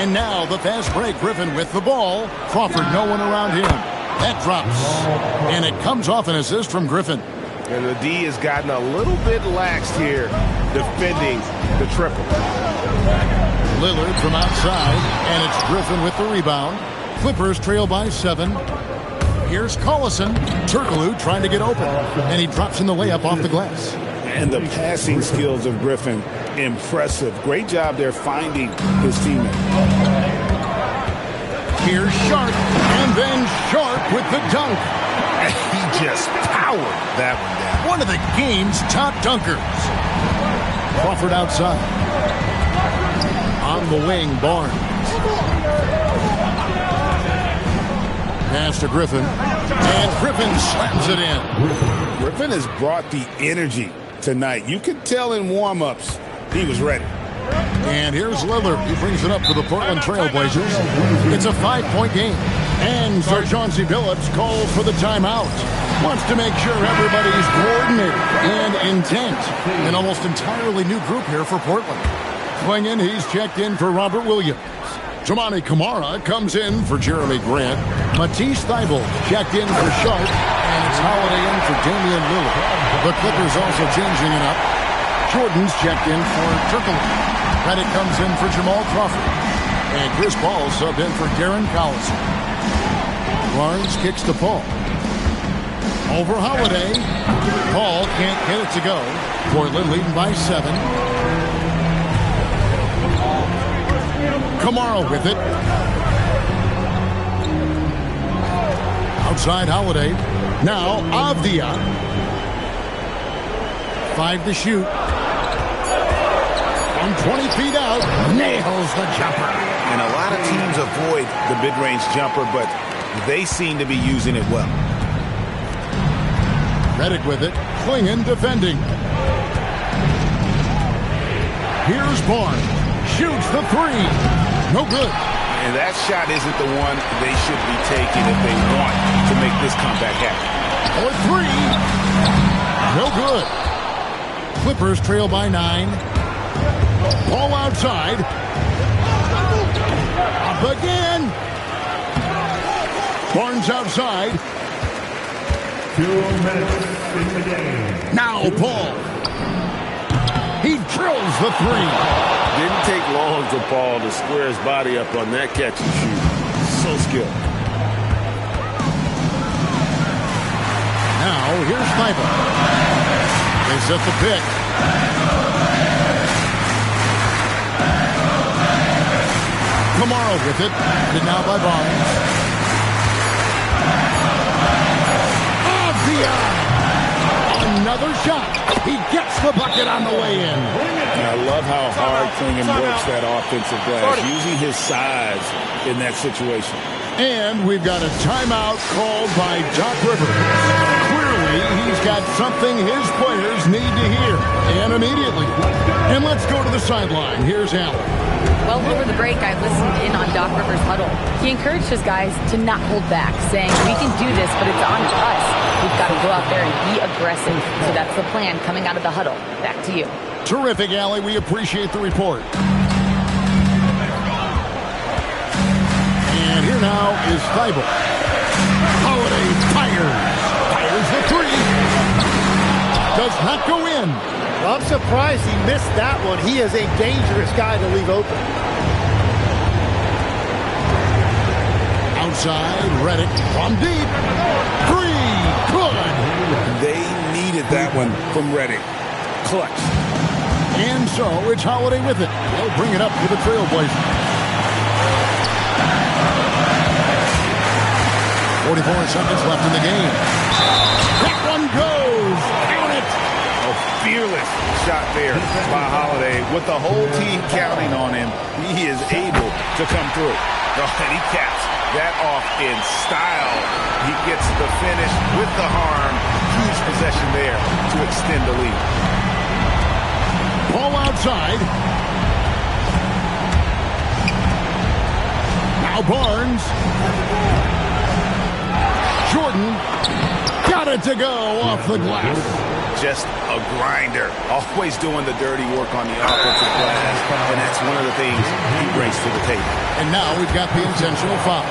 And now the fast break. Griffin with the ball. Crawford, no one around him. That drops. And it comes off an assist from Griffin. And the D has gotten a little bit laxed here defending the triple. Lillard from outside, and it's Griffin with the rebound. Clippers trail by 7. Here's Collison. Turkoglu trying to get open, and he drops in the layup off the glass. And the passing skills of Griffin, impressive. Great job there finding his teammate. Here's Sharp, and then Sharp with the dunk. He just powered that one down. One of the game's top dunkers. Crawford outside. On the wing, Barnes. Pass to Griffin. And Griffin slams it in. Griffin has brought the energy tonight. You could tell in warm-ups he was ready. And here's Lillard. He brings it up for the Portland Trailblazers. It's a 5-point game. And Sir Chauncey Billups calls for the timeout. Wants to make sure everybody's coordinated and intent. An almost entirely new group here for Portland. Swinging, he's checked in for Robert Williams. Toumani Camara comes in for Jeremy Grant. Matisse Thybulle checked in for Sharp. And it's Holiday in for Damian Lillard. The Clippers also changing it up. Jordan's checked in for Turkoglu. Redick comes in for Jamal Crawford. And Chris Paul subbed in for Darren Collison. Barnes kicks to Paul. Over Holiday. Paul can't get it to go. Portland leading by 7. Camara with it. Outside Holiday. Now Avdia. 5 to shoot. From 20 feet out. Nails the jumper. And a lot of teams avoid the mid-range jumper, but they seem to be using it well. Redick with it. Klingon defending. Here's Barnes. Shoots the 3. No good. And that shot isn't the one they should be taking if they want to make this comeback happen. For 3. No good. Clippers trail by 9. Ball outside. Up again. Barnes outside. 2 minutes in the game. Now Paul. He drills the 3. Didn't take long for Paul to square his body up on that catch and shoot. So skilled. Now here's Thybulle. They set the pick. Camara with it. And now by Barnes. Another shot. He gets the bucket on the way in. And I love how hard Klingon works that offensive glass, using his size in that situation. And we've got a timeout called by Doc Rivers. Clearly, he's got something his players need to hear, and immediately. And let's go to the sideline. Here's Allen. Well, over the break, I listened in on Doc Rivers' huddle. He encouraged his guys to not hold back, saying, we can do this, but it's on us. We've got to go out there and be aggressive. So that's the plan coming out of the huddle. Back to you. Terrific, Allie. We appreciate the report. And here now is Thybulle. Holiday fires the 3. does not go in. Well, I'm surprised he missed that one. He is a dangerous guy to leave open. Outside, Redick from deep. Three, good. They needed that one from Redick. Clutch. And so it's Holiday with it. They'll bring it up to the Trailblazers. 44 seconds left in the game. That one goes. Count it. A fearless shot there by Holiday. With the whole team counting on him, he is able to come through. And he caps that off in style. He gets the finish with the harm. Huge possession there to extend the lead. Ball outside. Now Barnes. Jordan got it to go off the glass. Just a grinder. Always doing the dirty work on the offensive glass. And that's one of the things he brings to the table. And now we've got the intentional foul.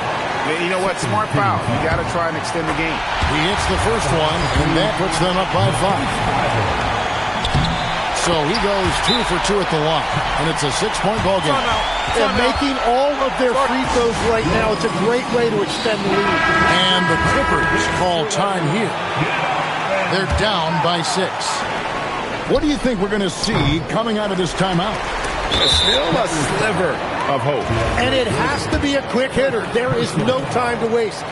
You know what? Smart foul. You got to try and extend the game. He hits the first one, and that puts them up by 5. So he goes 2 for 2 at the line, and it's a 6-point ball game. They're making all of their free throws right now. It's a great way to extend the lead. And the Clippers call time here. They're down by 6. What do you think we're going to see coming out of this timeout? Still a sliver of hope. And it has to be a quick hitter. There is no time to waste.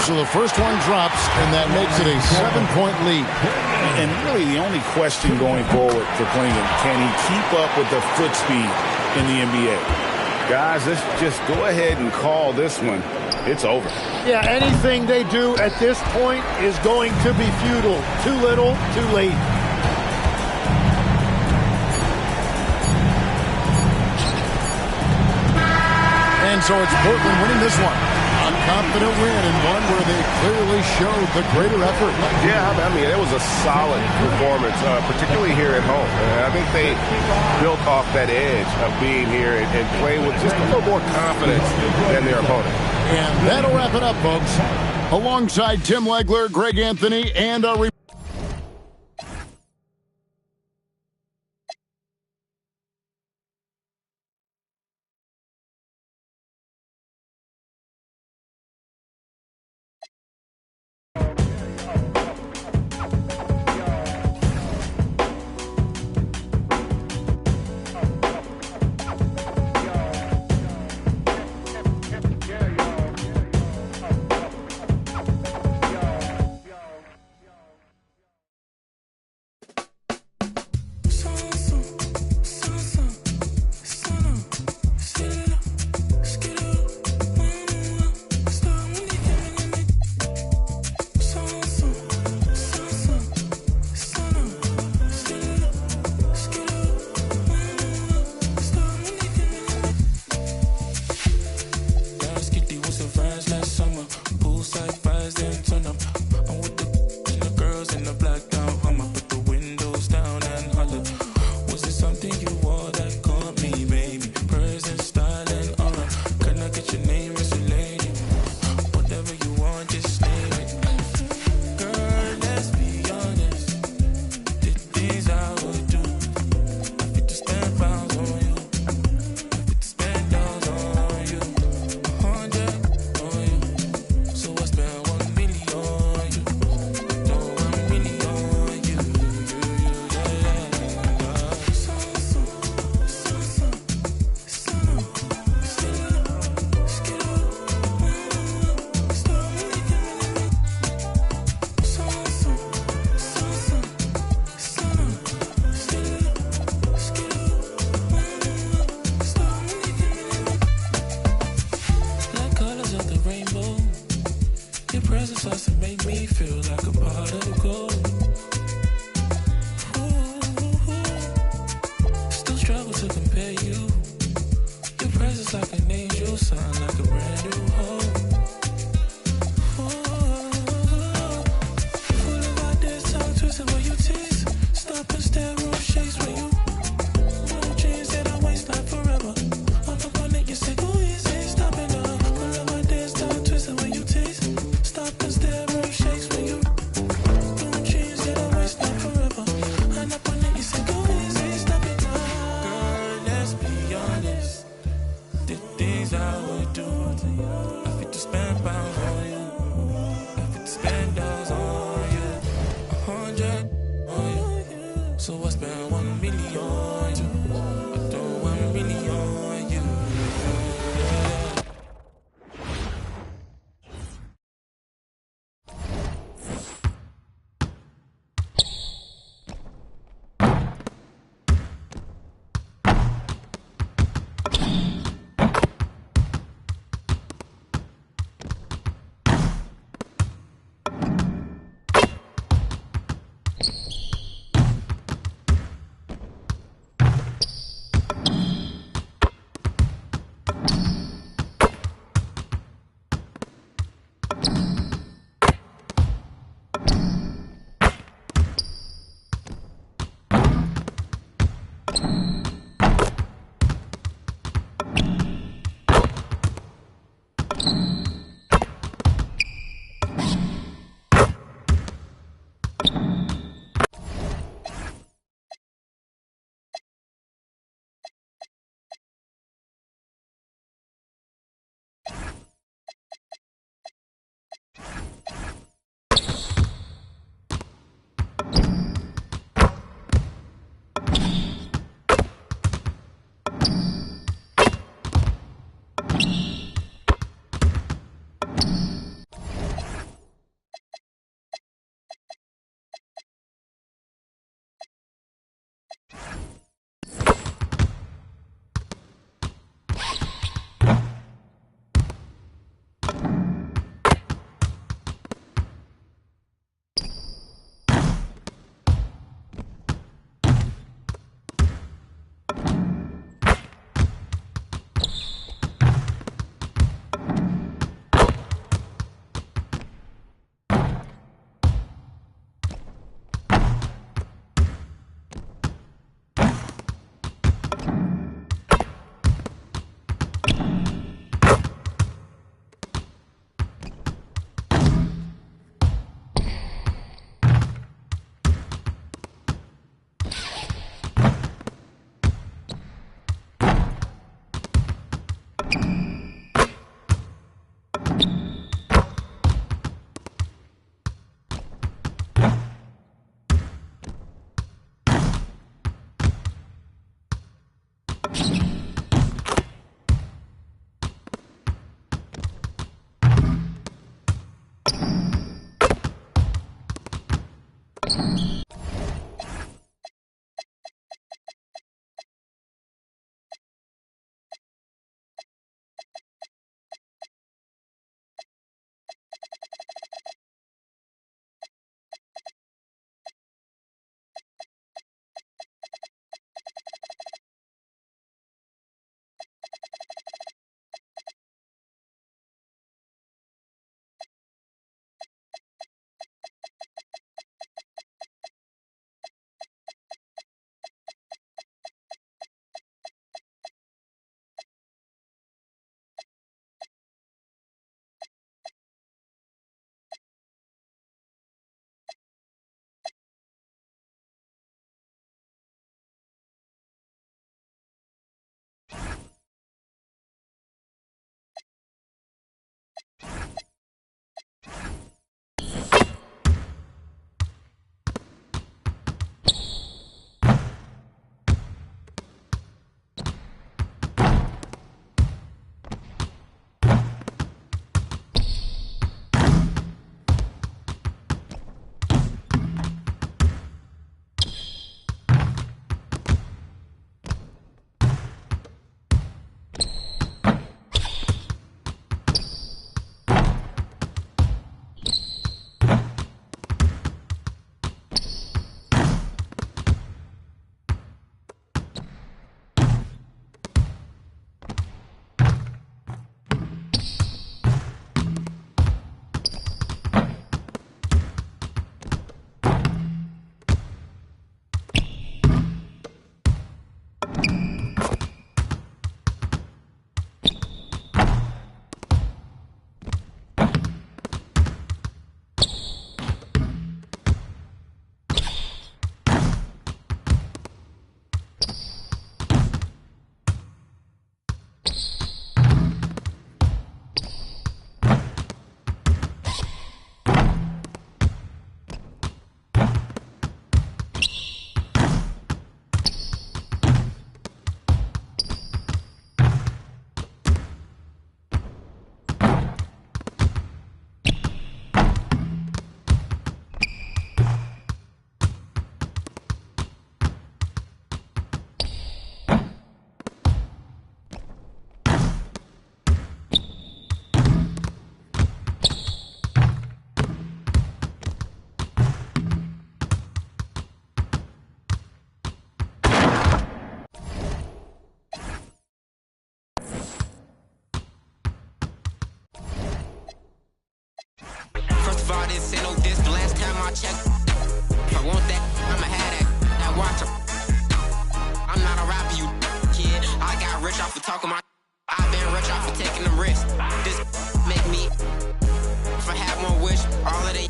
So the first one drops, and that makes it a 7-point lead. And really the only question going forward for Clingan, can he keep up with the foot speed in the NBA? Guys, let's just go ahead and call this one. It's over. Yeah, anything they do at this point is going to be futile. Too little, too late. And so it's Portland winning this one. A confident win and one where they clearly showed the greater effort. Yeah, I mean, it was a solid performance, particularly here at home. I think they built off that edge of being here and playing with just a little more confidence than their opponent. And that'll wrap it up, folks. Alongside Tim Legler, Greg Anthony, and our say no diss the last time I checked. If I want that, I'ma have that watch. I'm not a rapper, you kid. I got rich off of talking my. I've been rich off of taking them risks. This make me. If I had one wish, all of they.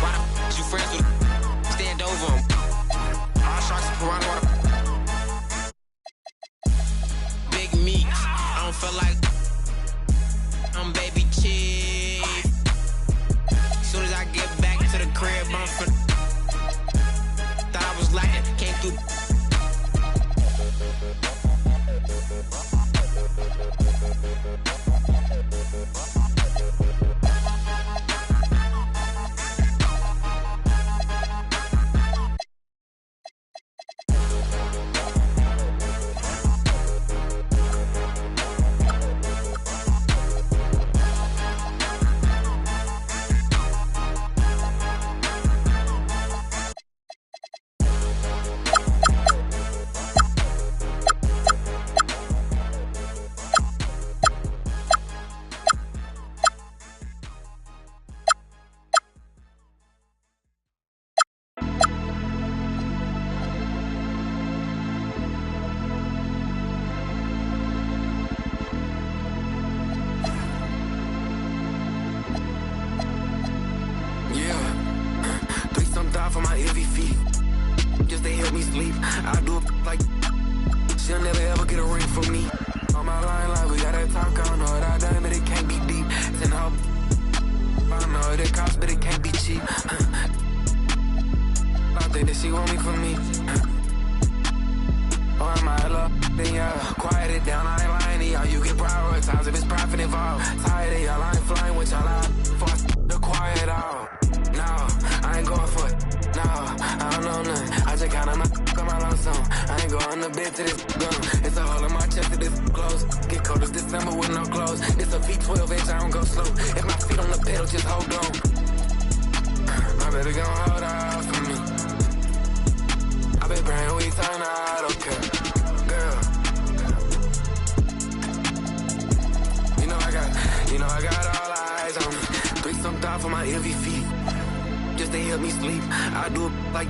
Why the you friends with? Stand over them. All sharks and piranha water. Big meat. I don't feel like I'm baby chief. Soon as I get back to the crib, I'm for. Thought I was lacking, came through. For my heavy feet, just to help me sleep. I do it like she'll never ever get a ring from me. On my line, like we got that talk, I don't know what I done, but it can't be deep. Then I know it costs, but it can't be cheap. I think that she want me for me. Oh, I might love, then y'all quiet it down. I ain't lying to y'all. You get prioritized if it's profit involved. Tired of y'all, I ain't flying with y'all. I force to quiet out. No, I ain't going for it. No, I don't know nothing. I just count on my lonesome. I ain't going to bed to this gun. It's a hole in my chest to this close. Get cold as December with no clothes. It's a V12 inch, I don't go slow. If my feet on the pedal, just hold on. My baby gon' hold out for me. I been praying we turn out okay. Girl. You know I got all eyes on me. 3-some for my heavy feet. Just to help me sleep. I do it like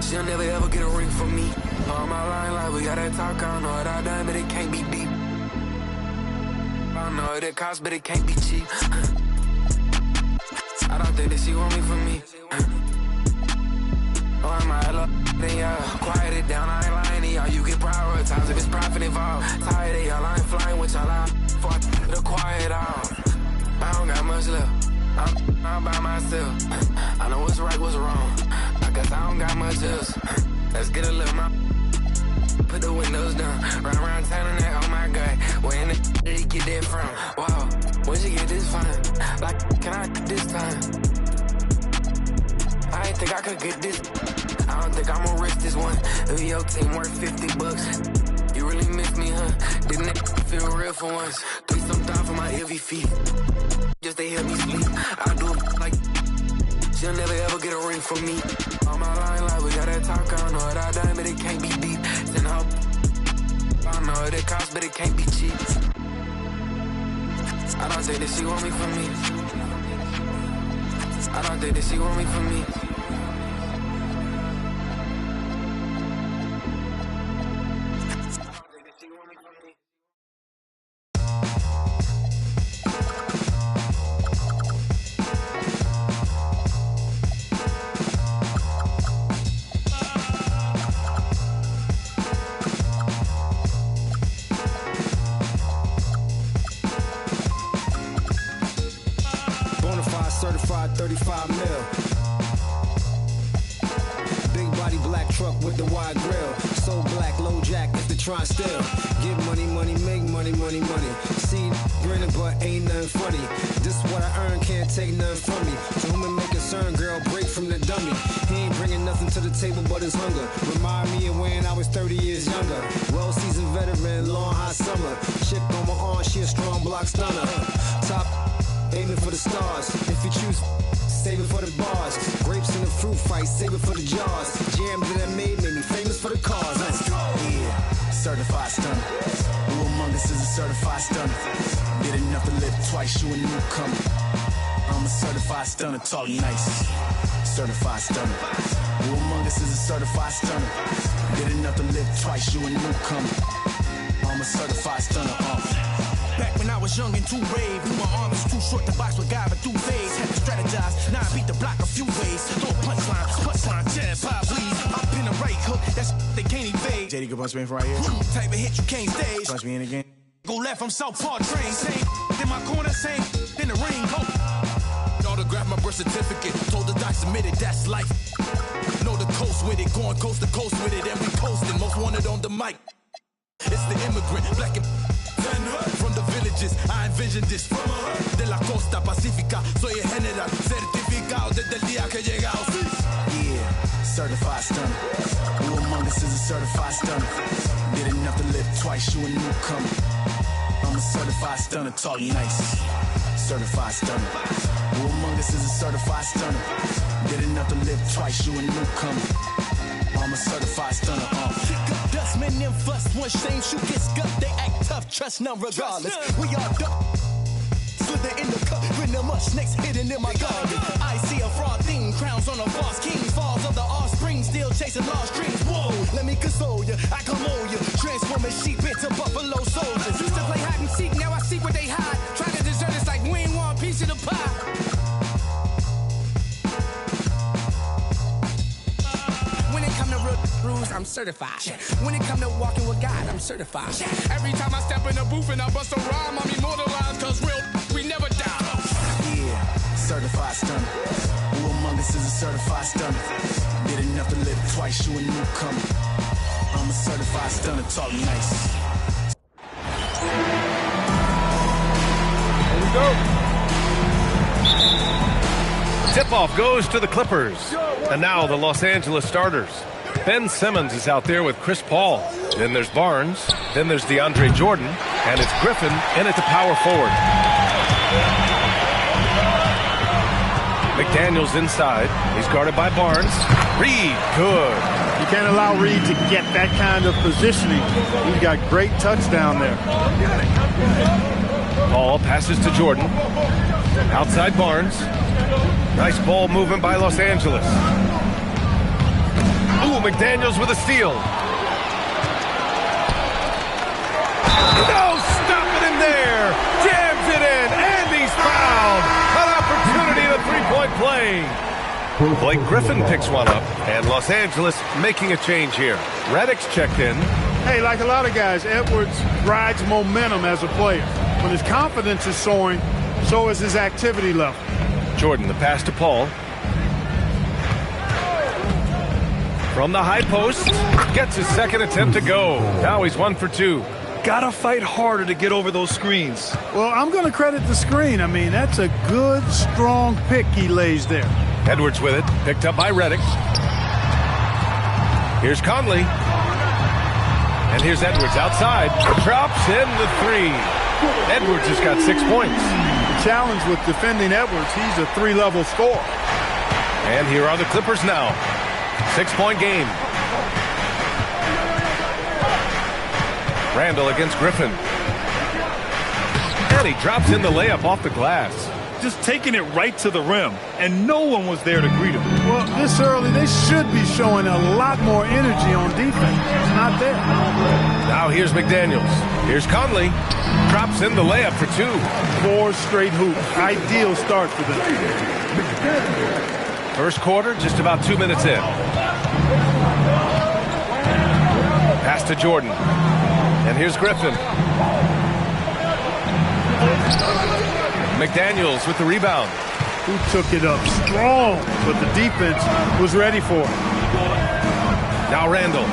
she'll never ever get a ring from me. On my line, like we got that talk, I don't know what I done, but it can't be deep. I know it costs, but it can't be cheap. I don't think that she want me for me. Oh, I might love, then y'all quiet it down. I ain't lying to y'all. You get prioritized if it's profit involved. Tired of y'all, I ain't flying with y'all. I fought to quiet out. I don't got much left. I'm by myself. I know what's right, what's wrong. I guess I don't got much else. Let's get a little more. Put the windows down. Run around town and that, oh my God. Where in the did he get that from? Wow, where'd you get this from? Like, can I this time? I ain't think I could get this. I don't think I'ma risk this one. If your team worth $50. You really miss me, huh? Didn't it feel real for once? 3-some for my heavy feet. Just to help me sleep. I do it like she'll never ever get a ring from me. On my line, like we got that talk, I don't know what I done, but it can't be deep. Then I know it costs, but it can't be cheap. I don't think that she want me for me. I don't think that she want me for me. Certified 35 mil. Big body black truck with the wide grill. So black, low jack, if the try still. Get money, money, make money, money, money. See, grinning, but ain't nothing funny. This what I earn, can't take nothing from me. To whom it may concern, girl, break from the dummy. He ain't bringing nothing to the table but his hunger. Remind me of when I was 30 years younger. Well-seasoned veteran, long hot summer. Chick on my arm, she a strong block stunner. Top aiming for the stars. If you choose, save it for the bars. Grapes in the fruit fight, save it for the jars. Jams that I made me famous for the cars. Let's go. Yeah, certified stunner. Who among us is a certified stunner? Did enough to live twice, you a newcomer. I'm a certified stunner, talk nice. Certified stunner. Who among us is a certified stunner? Did enough to live twice, you a newcomer. I'm a certified stunner, Back when I was young and too brave, knew my arm was too short to box with guy, but through phase. Had to strategize, now I beat the block a few ways. Throw a punchline, jab, pop, please. I pin a right hook, that's they can't evade. JD, go punch me in from right here. Type of hit you can't stage. Punch me in again. Go left, I'm Southpaw train. Same in my corner, same in the ring. Autograph my birth certificate. Told the doc submitted, that's life. Know the coast with it, going coast to coast with it, and we coasting. Most wanted on the mic. It's the immigrant, black and from the villages. I envisioned this de la costa pacífica. Soy el general, certificado desde el día que llegamos. Yeah, certified stunner. Who among us is a certified stunner? Did enough to live twice, you a newcomer. I'm a certified stunner, talk nice. Certified stunner. Who among us is a certified stunner? Did enough to live twice, you a newcomer. I'm a certified stunner, Kick up dust, men them fuss. One shame, shoot gets gut. They act tough, trust none regardless. We all duck. Slither in the cup, grin them up, snakes hidden in my garden. I see a fraud theme, crowns on a false king. Falls of the offspring, still chasing lost dreams. Whoa, let me console you, I come on you. Transforming sheep into buffalo soldiers. Used to play hide and seek, now I seek what they hide. Try to desert us like we ain't want a piece of the pie. I'm certified. When it come to walking with God, I'm certified. Every time I step in the booth and I bust a rhyme, I'm immortalized, cause real, we never die. Yeah, certified stunner. Who among us is a certified stunner? Did enough to live twice, you a newcomer. I'm a certified stunner, talk nice. Here we go. Tip-off goes to the Clippers. And now the Los Angeles starters. Ben Simmons is out there with Chris Paul. Then there's Barnes. Then there's DeAndre Jordan. And it's Griffin in at the power forward. McDaniels inside. He's guarded by Barnes. Reed, good. You can't allow Reed to get that kind of positioning. He's got great touch down there. Paul passes to Jordan. Outside Barnes. Nice ball movement by Los Angeles. Ooh, McDaniels with a steal. No, stop it in there. Jams it in, and he's fouled. An opportunity in a three-point play. Blake Griffin picks one up, and Los Angeles making a change here. Redick's checked in. Hey, like a lot of guys, Edwards rides momentum as a player. When his confidence is soaring, so is his activity level. Jordan, the pass to Paul. From the high post, gets his second attempt to go. Now he's 1 for 2. Gotta fight harder to get over those screens. Well, I'm going to credit the screen. I mean, that's a good, strong pick he lays there. Edwards with it, picked up by Redick. Here's Conley. And here's Edwards outside. Drops in the three. Edwards has got 6 points. The challenge with defending Edwards, he's a three-level scorer. And here are the Clippers now. 6-point game. Randall against Griffin. And he drops in the layup off the glass. Just taking it right to the rim, and no one was there to greet him. Well, this early, they should be showing a lot more energy on defense. It's not there. Now here's McDaniels. Here's Conley. Drops in the layup for 2. 4 straight hoops. Ideal start for them. First quarter, just about 2 minutes in. Pass to Jordan. And here's Griffin. McDaniels with the rebound. Who took it up strong, but the defense was ready for it. Now Randall.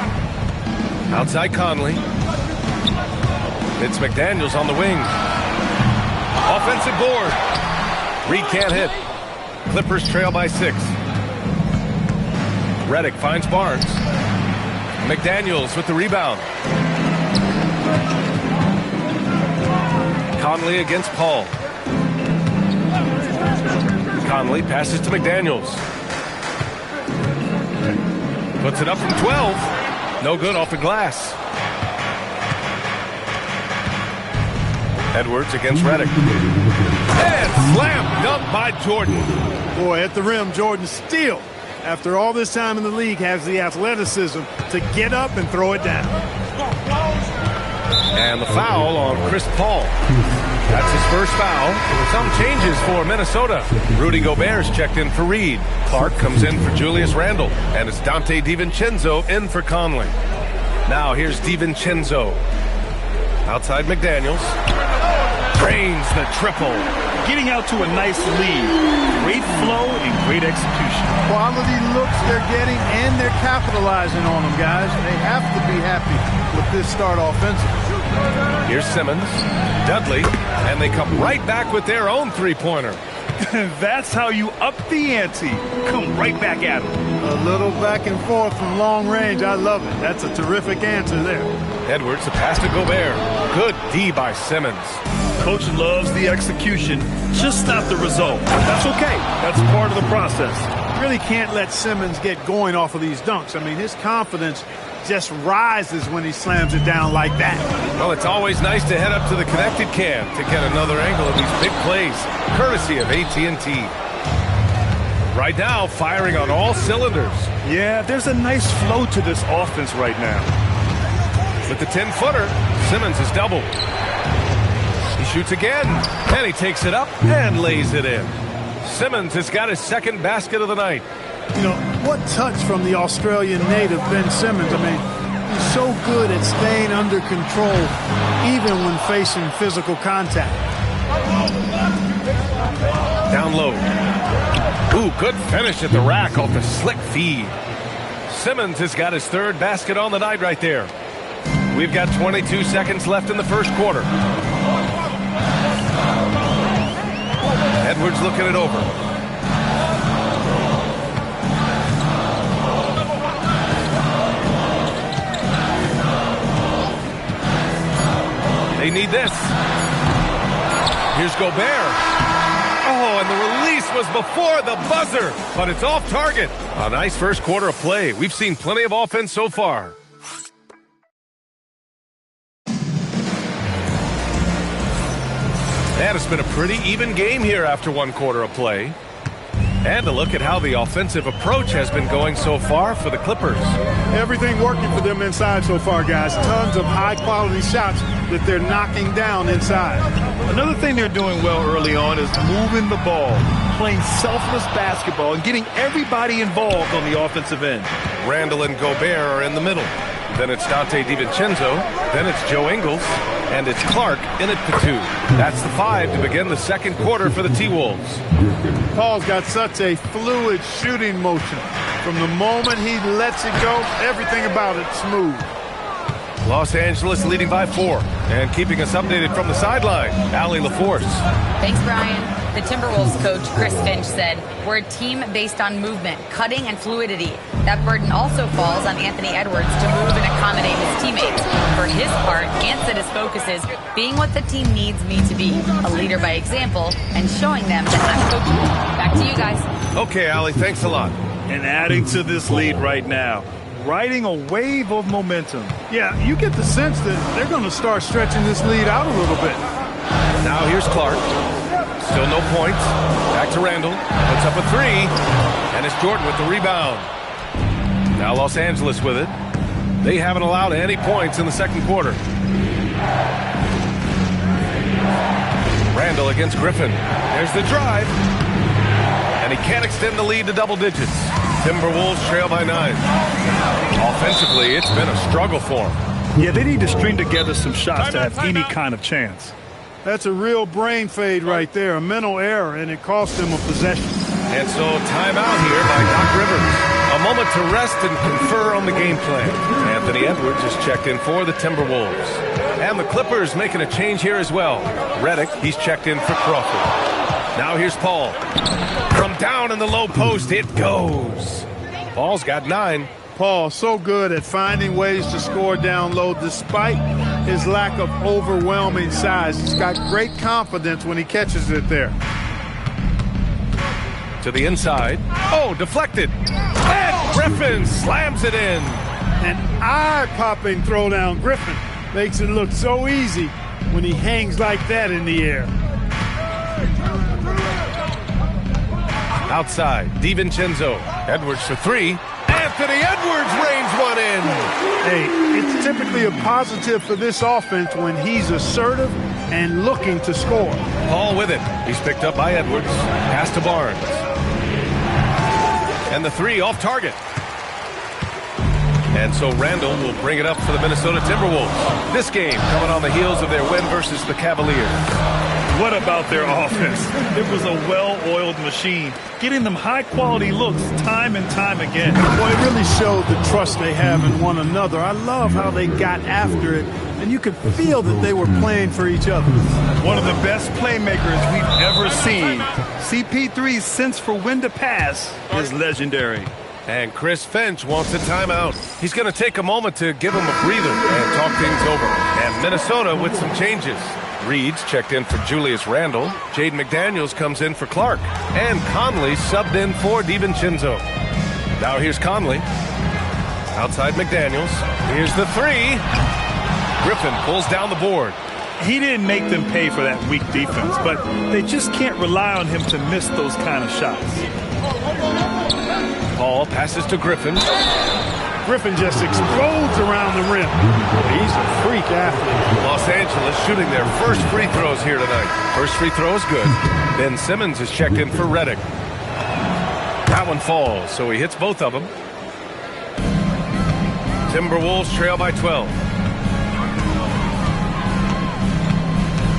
Outside Conley. It's McDaniels on the wing. Offensive board. Reed can't hit. Clippers trail by 6. Redick finds Barnes. McDaniels with the rebound. Conley against Paul. Conley passes to McDaniels. Puts it up from 12. No good off the glass. Edwards against Redick. And slam dunk by Jordan. Boy, at the rim, Jordan still, after all this time in the league, has the athleticism to get up and throw it down. And the foul on Chris Paul. That's his first foul. Some changes for Minnesota. Rudy Gobert's checked in for Reed. Clark comes in for Julius Randle. And it's Dante DiVincenzo in for Conley. Now here's DiVincenzo. Outside McDaniels. Drains the triple. Getting out to a nice lead. Great flow and great execution. Quality looks they're getting, and they're capitalizing on them, guys. They have to be happy with this start offensively. Here's Simmons, Dudley, and they come right back with their own three-pointer. That's how you up the ante. Come right back at him. A little back and forth from long range. I love it. That's a terrific answer there. Edwards, the pass to Gobert. Good D by Simmons. Coach loves the execution, just not the result. That's okay. That's part of the process. You really can't let Simmons get going off of these dunks. I mean, his confidence just rises when he slams it down like that. Well, it's always nice to head up to the connected cam to get another angle of these big plays, courtesy of AT&T. Right now, firing on all cylinders. Yeah, there's a nice flow to this offense right now. With the 10-footer, Simmons is doubled. He shoots again, and he takes it up and lays it in. Simmons has got his second basket of the night. You know, what touch from the Australian native, Ben Simmons. I mean, he's so good at staying under control, even when facing physical contact. Down low. Ooh, good finish at the rack off the slick feed. Simmons has got his third basket on the night right there. We've got 22 seconds left in the first quarter. Edwards looking it over. They need this. Here's Gobert. Oh, and the release was before the buzzer, but it's off target. A nice first quarter of play. We've seen plenty of offense so far. And it's been a pretty even game here after one quarter of play. And a look at how the offensive approach has been going so far for the Clippers. Everything working for them inside so far, guys. Tons of high-quality shots that they're knocking down inside. Another thing they're doing well early on is moving the ball, playing selfless basketball, and getting everybody involved on the offensive end. Randle and Gobert are in the middle. Then it's Dante DiVincenzo. Then it's Joe Ingles. And it's Clark in at the 2. That's the 5 to begin the second quarter for the T-Wolves. Paul's got such a fluid shooting motion. From the moment he lets it go, everything about it smooth. Los Angeles leading by 4. And keeping us updated from the sideline, Allie LaForce. Thanks, Brian. The Timberwolves coach, Chris Finch, said, "We're a team based on movement, cutting, and fluidity. That burden also falls on Anthony Edwards to move and accommodate his teammates. For his part, Ant said his focus is being what the team needs me to be, a leader by example, and showing them that I'm coachable." Back to you guys. Okay, Allie, thanks a lot. And adding to this lead right now, riding a wave of momentum. Yeah, you get the sense that they're going to start stretching this lead out a little bit. Now here's Clark. Still no points. Back to Randle. Puts up a 3. And it's Jordan with the rebound. Now Los Angeles with it. They haven't allowed any points in the second quarter. Randle against Griffin. There's the drive. And he can't extend the lead to double digits. Timberwolves trail by 9. Offensively, it's been a struggle for them. Yeah, they need to string together some shots to have any kind of chance. That's a real brain fade right there, a mental error, and it cost them a possession. And so timeout here by Doc Rivers. A moment to rest and confer on the game plan. Anthony Edwards is checked in for the Timberwolves. And the Clippers making a change here as well. Redick, he's checked in for Crawford. Now here's Paul. From down in the low post, it goes. Paul's got 9. Paul, so good at finding ways to score down low despite his lack of overwhelming size. He's got great confidence when he catches it there. To the inside. Oh, deflected. And Griffin slams it in. An eye-popping throwdown. Griffin makes it look so easy, when he hangs like that in the air. Outside, DiVincenzo. Edwards for three. Anthony Edwards rains one in. Hey, it's typically a positive for this offense when he's assertive and looking to score. Paul with it. He's picked up by Edwards. Pass to Barnes. And the three off target. And so Randall will bring it up for the Minnesota Timberwolves. This game coming on the heels of their win versus the Cavaliers. What about their offense? It was a well-oiled machine, getting them high-quality looks time and time again. Well, it really showed the trust they have in one another. I love how they got after it, and you could feel that they were playing for each other. One of the best playmakers we've ever seen. CP3's sense for when to pass is legendary. And Chris Finch wants a timeout. He's going to take a moment to give him a breather and talk things over. And Minnesota with some changes. Reed's checked in for Julius Randle. Jaden McDaniels comes in for Clark. And Conley subbed in for DiVincenzo. Now here's Conley. Outside McDaniels. Here's the three. Griffin pulls down the board. He didn't make them pay for that weak defense, but they just can't rely on him to miss those kind of shots. Paul passes to Griffin. Griffin just explodes around the rim. He's a freak athlete. Los Angeles shooting their first free throws here tonight. First free throw is good. Ben Simmons is checked in for Redick. That one falls, so he hits both of them. Timberwolves trail by 12.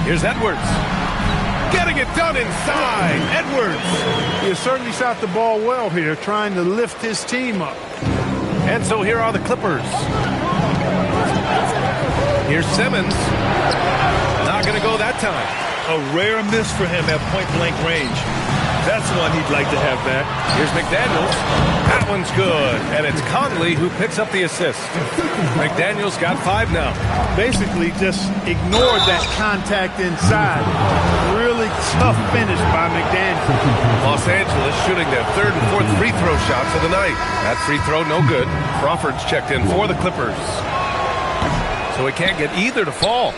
Here's Edwards. Getting it done inside. Edwards. He has certainly shot the ball well here, trying to lift his team up. And so here are the Clippers. Here's Simmons. Not going to go that time. A rare miss for him at point-blank range. That's one he'd like to have back. Here's McDaniels. That one's good. And it's Conley who picks up the assist. McDaniels got 5 now. Basically just ignored that contact inside. Really tough finish by McDaniels. Los Angeles shooting their third and fourth free throw shots of the night. That free throw no good. Crawford's checked in for the Clippers. So he can't get either to fall.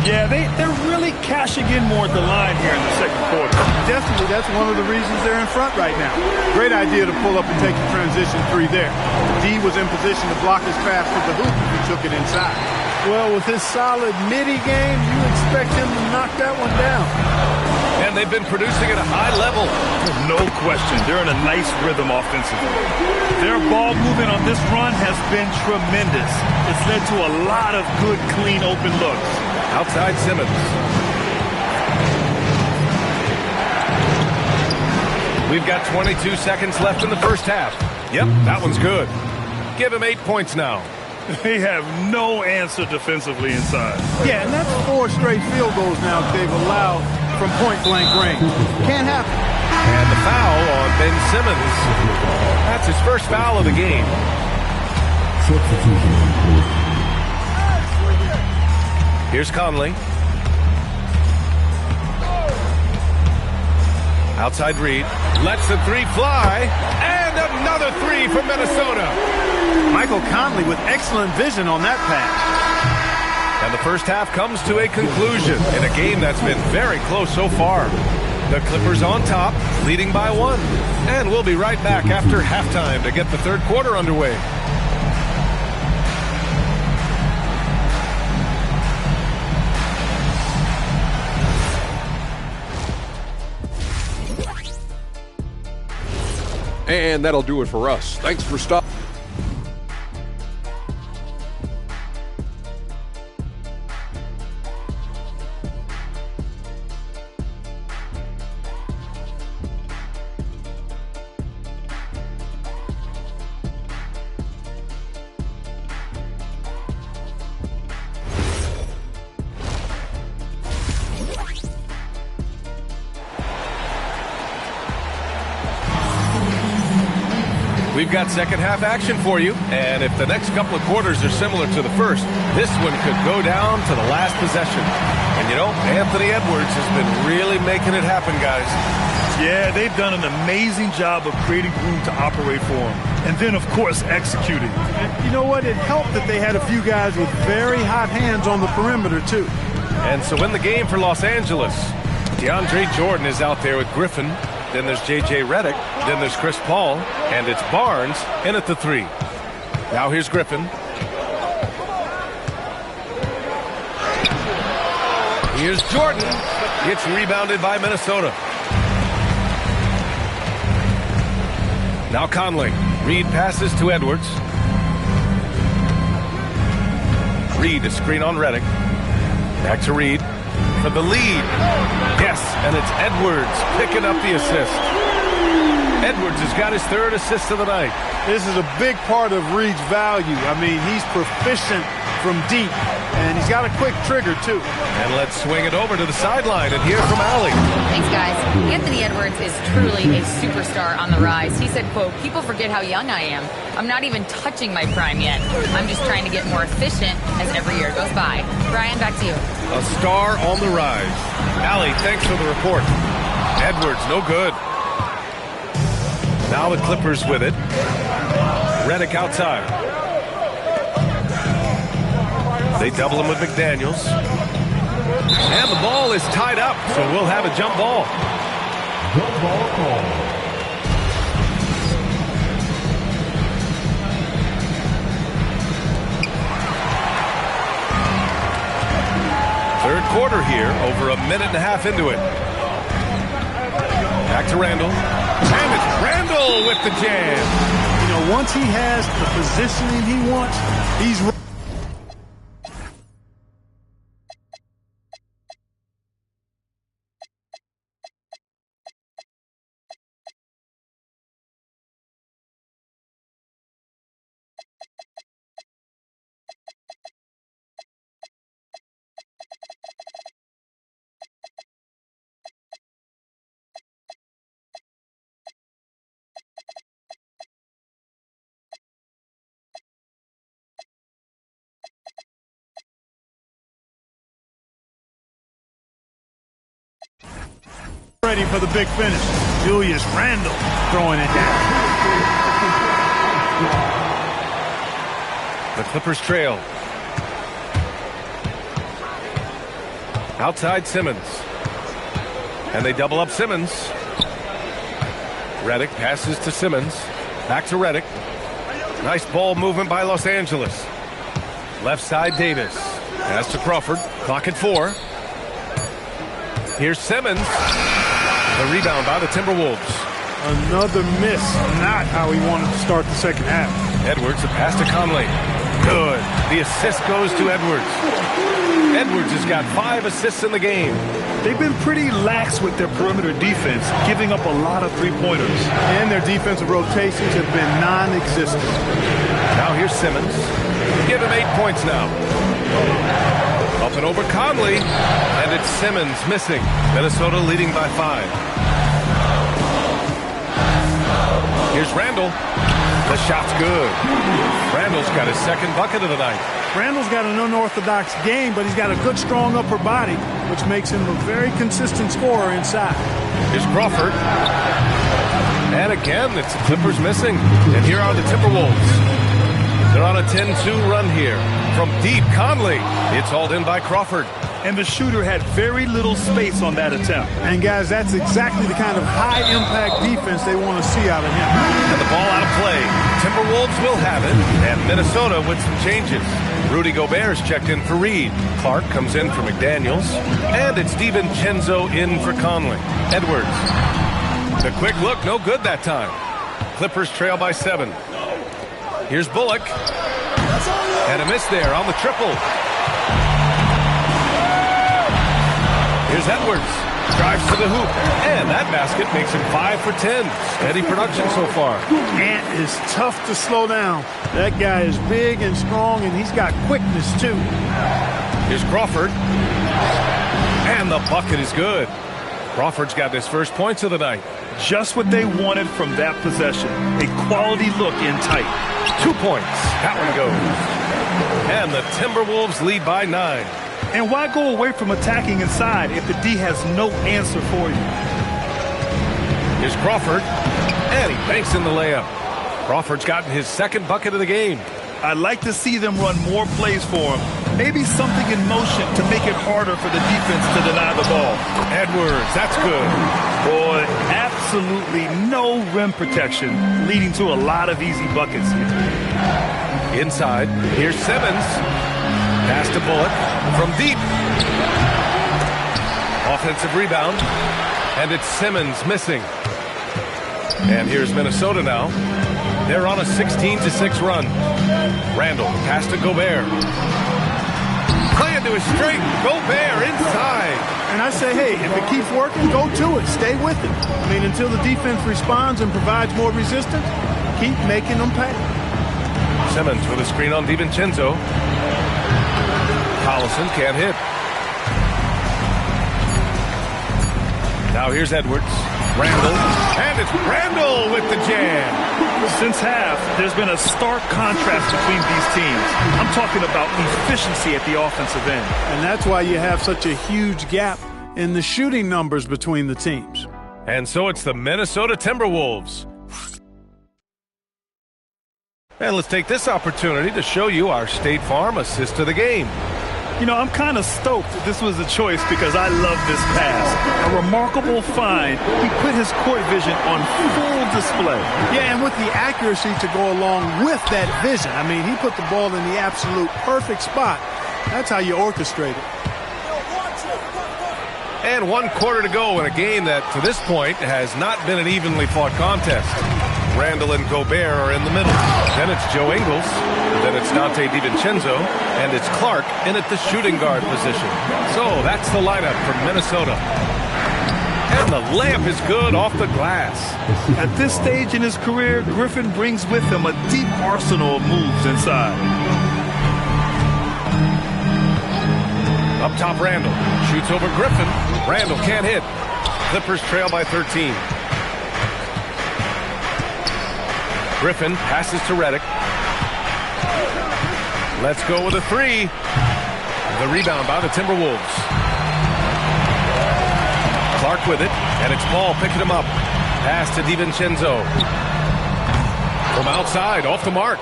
Yeah, they're really cashing in more at the line here in the second quarter. Definitely, that's one of the reasons they're in front right now. Great idea to pull up and take the transition three there. D was in position to block his pass to the hoop if he took it inside. Well, with his solid midi game, you expect him to knock that one down. And they've been producing at a high level. No question. They're in a nice rhythm offensively. Their ball movement on this run has been tremendous. It's led to a lot of good, clean, open looks. Outside Simmons. We've got 22 seconds left in the first half. Yep, that one's good. Give him 8 points now. They have no answer defensively inside. Yeah, and that's 4 straight field goals now they've allowed from point-blank range. Can't happen. And the foul on Ben Simmons. That's his first foul of the game. Here's Conley. Outside Reed. Lets the three fly. And another three from Minnesota. Michael Conley with excellent vision on that pass. And the first half comes to a conclusion in a game that's been very close so far. The Clippers on top, leading by 1. And we'll be right back after halftime to get the third quarter underway. And that'll do it for us. Thanks for stopping. We've got second half action for you, and if the next couple of quarters are similar to the first, this one could go down to the last possession. And you know, Anthony Edwards has been really making it happen, guys. Yeah, they've done an amazing job of creating room to operate for him. And then, of course, executing. And you know what? It helped that they had a few guys with very hot hands on the perimeter, too. And so in the game for Los Angeles, DeAndre Jordan is out there with Griffin. Then there's J.J. Redick. Then there's Chris Paul. And it's Barnes in at the 3. Now here's Griffin. Here's Jordan. It's rebounded by Minnesota. Now Conley. Reed passes to Edwards. Reed, a screen on Redick. Back to Reed for the lead. Yes, and it's Edwards picking up the assist. Edwards has got his 3rd assist of the night. This is a big part of Reed's value. I mean, he's proficient from deep, and he's got a quick trigger, too. And let's swing it over to the sideline and hear from Allie. Thanks, guys. Anthony Edwards is truly a superstar on the rise. He said, quote, "People forget how young I am. I'm not even touching my prime yet. I'm just trying to get more efficient as every year goes by." Brian, back to you. A star on the rise. Allie, thanks for the report. Edwards, no good. Now the Clippers with it. Redick outside. They double him with McDaniels. And the ball is tied up, so we'll have a jump ball. Jump ball call. Third quarter here, over a minute and a half into it. Back to Randall. And it's Randall with the jam. You know, once he has the positioning he wants, he's ready for the big finish. Julius Randle throwing it down. The Clippers trail. Outside Simmons. And they double up Simmons. Redick passes to Simmons. Back to Redick. Nice ball movement by Los Angeles. Left side Davis. Pass to Crawford. Clock at 4. Here's Simmons. The rebound by the Timberwolves. Another miss. Not how he wanted to start the second half. Edwards, a pass to Conley. Good. The assist goes to Edwards. Edwards has got 5 assists in the game. They've been pretty lax with their perimeter defense, giving up a lot of three-pointers. And their defensive rotations have been non-existent. Now here's Simmons. Give him 8 points now. Up and over Conley. And it's Simmons missing. Minnesota leading by 5. Here's Randall. The shot's good. Randall's got his 2nd bucket of the night. Randall's got an unorthodox game, but he's got a good, strong upper body, which makes him a very consistent scorer inside. Here's Crawford. And again, it's the Clippers missing. And here are the Timberwolves. They're on a 10-2 run here. From deep, Conley. It's hauled in by Crawford. And the shooter had very little space on that attempt. And, guys, that's exactly the kind of high-impact defense they want to see out of him. And the ball out of play. Timberwolves will have it. And Minnesota with some changes. Rudy Gobert's checked in for Reed. Clark comes in for McDaniels. And it's DiVincenzo in for Conley. Edwards. The quick look, no good that time. Clippers trail by 7. Here's Bullock. And a miss there on the triple. Here's Edwards. Drives to the hoop. And that basket makes him 5 for 10. Steady production so far. Ant is tough to slow down. That guy is big and strong, and he's got quickness, too. Here's Crawford. And the bucket is good. Crawford's got his first points of the night. Just what they wanted from that possession. A quality look in tight. 2 points. That one goes. And the Timberwolves lead by 9. And why go away from attacking inside if the D has no answer for you? Here's Crawford. And he banks in the layup. Crawford's gotten his 2nd bucket of the game. I'd like to see them run more plays for him. Maybe something in motion to make it harder for the defense to deny the ball. Edwards, that's good. Boy, absolutely no rim protection, leading to a lot of easy buckets here. Inside, here's Simmons. Pass to Bullock from deep. Offensive rebound, and it's Simmons missing. And here's Minnesota now. They're on a 16-6 run. Randall, pass to Gobert. Play into a straight. Gobert inside. And I say, hey, if it keeps working, go to it. Stay with it. I mean, until the defense responds and provides more resistance, keep making them pay. Simmons with a screen on DiVincenzo. Collison can't hit. Now here's Edwards. Randall. And it's Randall with the jam. Since half, there's been a stark contrast between these teams. I'm talking about efficiency at the offensive end. And that's why you have such a huge gap in the shooting numbers between the teams. And so it's the Minnesota Timberwolves. And let's take this opportunity to show you our State Farm assist of the game. You know, I'm kind of stoked this was a choice because I love this pass. A remarkable find. He put his court vision on full display. Yeah, and with the accuracy to go along with that vision. I mean, he put the ball in the absolute perfect spot. That's how you orchestrate it. And 1 quarter to go in a game that, to this point, has not been an evenly fought contest. Randall and Gobert are in the middle. Then it's Joe Ingles. Then it's Dante DiVincenzo. And it's Clark in at the shooting guard position. So that's the lineup for Minnesota. And the layup is good off the glass. At this stage in his career, Griffin brings with him a deep arsenal of moves inside. Up top, Randall. Shoots over Griffin. Randall can't hit. Clippers trail by 13. Griffin passes to Redick. Let's go with a three. The rebound by the Timberwolves. Clark with it, and it's Paul picking him up. Pass to DiVincenzo. From outside, off the mark.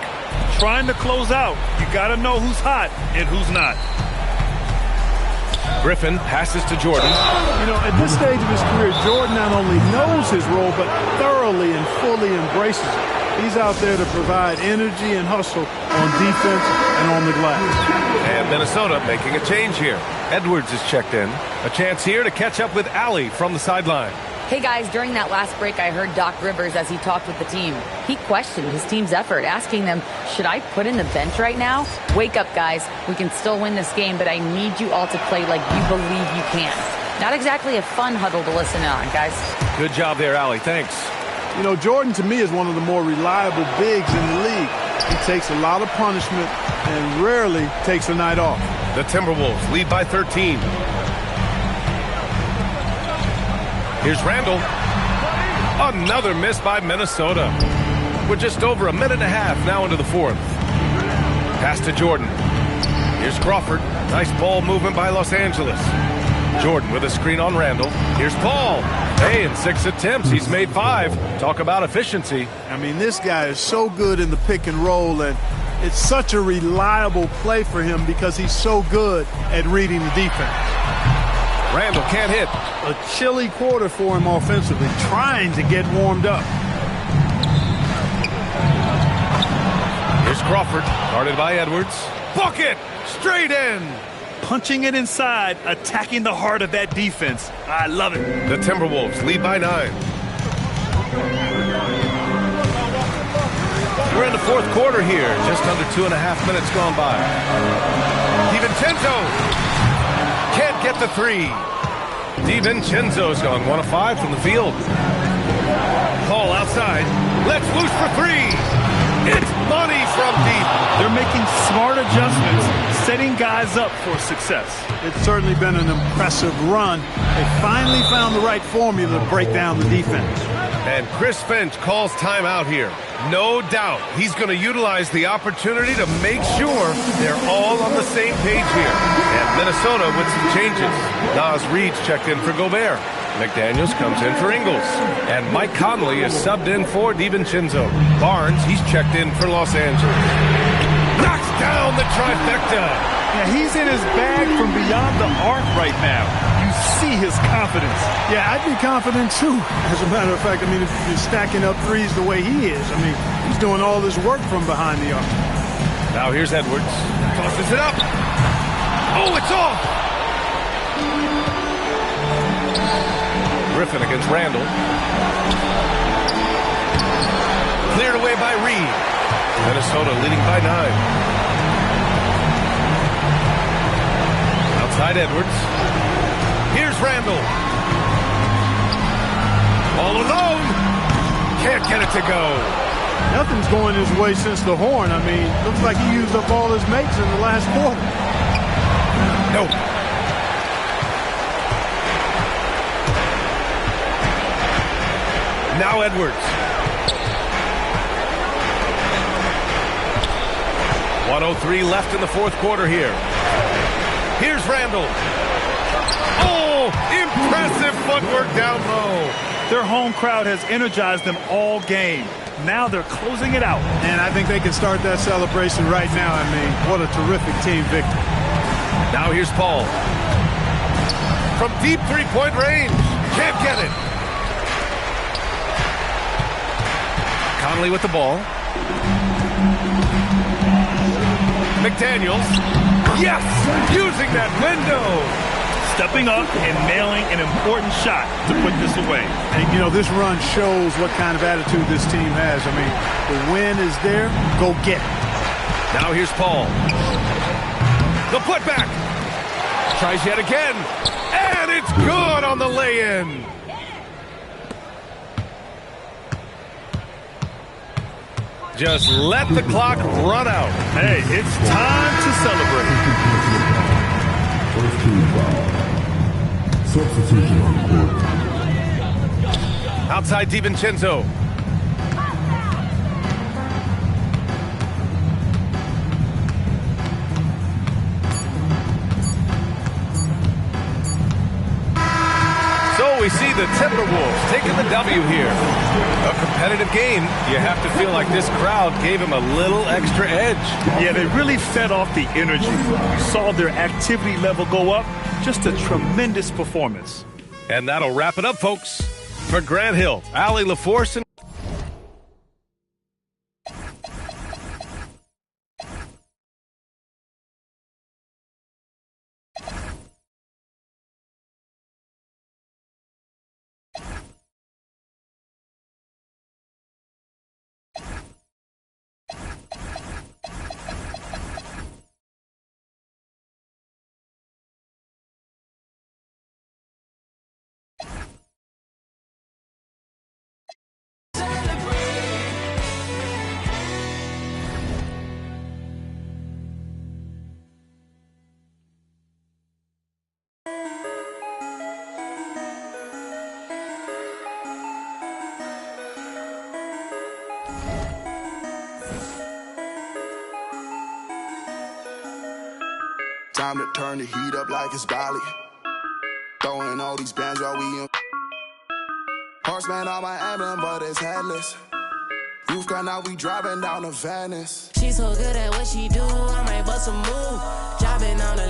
Trying to close out. You got to know who's hot and who's not. Griffin passes to Jordan. You know, at this stage of his career, Jordan not only knows his role, but thoroughly and fully embraces it. He's out there to provide energy and hustle on defense and on the glass. And Minnesota making a change here. Edwards is checked in. A chance here to catch up with Allie from the sideline. Hey guys, during that last break, I heard Doc Rivers as he talked with the team. He questioned his team's effort, asking them, should I put in the bench right now? Wake up, guys. We can still win this game, but I need you all to play like you believe you can. Not exactly a fun huddle to listen on, guys. Good job there, Allie. Thanks. You know, Jordan, to me, is one of the more reliable bigs in the league. He takes a lot of punishment and rarely takes a night off. The Timberwolves lead by 13. Here's Randall. Another miss by Minnesota. We're just over a minute and a half now into the fourth. Pass to Jordan. Here's Crawford. Nice ball movement by Los Angeles. Jordan with a screen on Randall. Here's Paul. Hey, in 6 attempts, he's made 5. Talk about efficiency. I mean, this guy is so good in the pick and roll, and it's such a reliable play for him because he's so good at reading the defense. Randall can't hit. A chilly quarter for him offensively, trying to get warmed up. Here's Crawford, guarded by Edwards. Bucket! Straight in! Punching it inside, attacking the heart of that defense. I love it. The Timberwolves lead by 9. We're in the fourth quarter here. Just under 2.5 minutes gone by. DiVincenzo can't get the three. DiVincenzo's gone 1 of 5 from the field. Paul outside. Let's loose for 3. It's money from deep. They're making smart adjustments, setting guys up for success. It's certainly been an impressive run. They finally found the right formula to break down the defense. And Chris Finch calls timeout here. No doubt he's going to utilize the opportunity to make sure they're all on the same page here. And Minnesota with some changes. Naz Reid's checked in for Gobert. McDaniels comes in for Ingles. And Mike Conley is subbed in for DiVincenzo. Barnes, he's checked in for Los Angeles. Knocks down the trifecta. Yeah, he's in his bag from beyond the arc right now. You see his confidence. Yeah, I'd be confident too. As a matter of fact, I mean, if you're stacking up threes the way he is, I mean, he's doing all this work from behind the arc. Now here's Edwards. Tosses it up. Oh, it's off. Griffin against Randall. Cleared away by Reed. Minnesota leading by 9. Outside Edwards. Here's Randall. All alone. Can't get it to go. Nothing's going his way since the horn. I mean, looks like he used up all his mates in the last quarter. Nope. Now Edwards. 1:03 left in the fourth quarter here. Here's Randall. Oh, impressive footwork down low. Their home crowd has energized them all game. Now they're closing it out. And I think they can start that celebration right now. I mean, what a terrific team victory. Now here's Paul. From deep three-point range. Can't get it. Conley with the ball. McDaniels. Yes! Using that window. Stepping up and nailing an important shot to put this away. And, you know, this run shows what kind of attitude this team has. I mean, the win is there. Go get it. Now here's Paul. The putback. Tries yet again. And it's good on the lay-in. Just let the clock run out. Hey, it's time to celebrate. Substitution on court. Outside DiVincenzo. So we see the Timberwolves taking the W here. A competitive game. You have to feel like this crowd gave him a little extra edge. Yeah, they really fed off the energy. You saw their activity level go up. Just a tremendous performance. And that'll wrap it up, folks. For Grant Hill, Allie LaForce, and time to turn the heat up like it's Bali. Throwing all these bands while we in. Horseman on my emblem, but it's headless. You've gone out, we driving down to Venice. She's so good at what she do, I might bust a move. Driving on the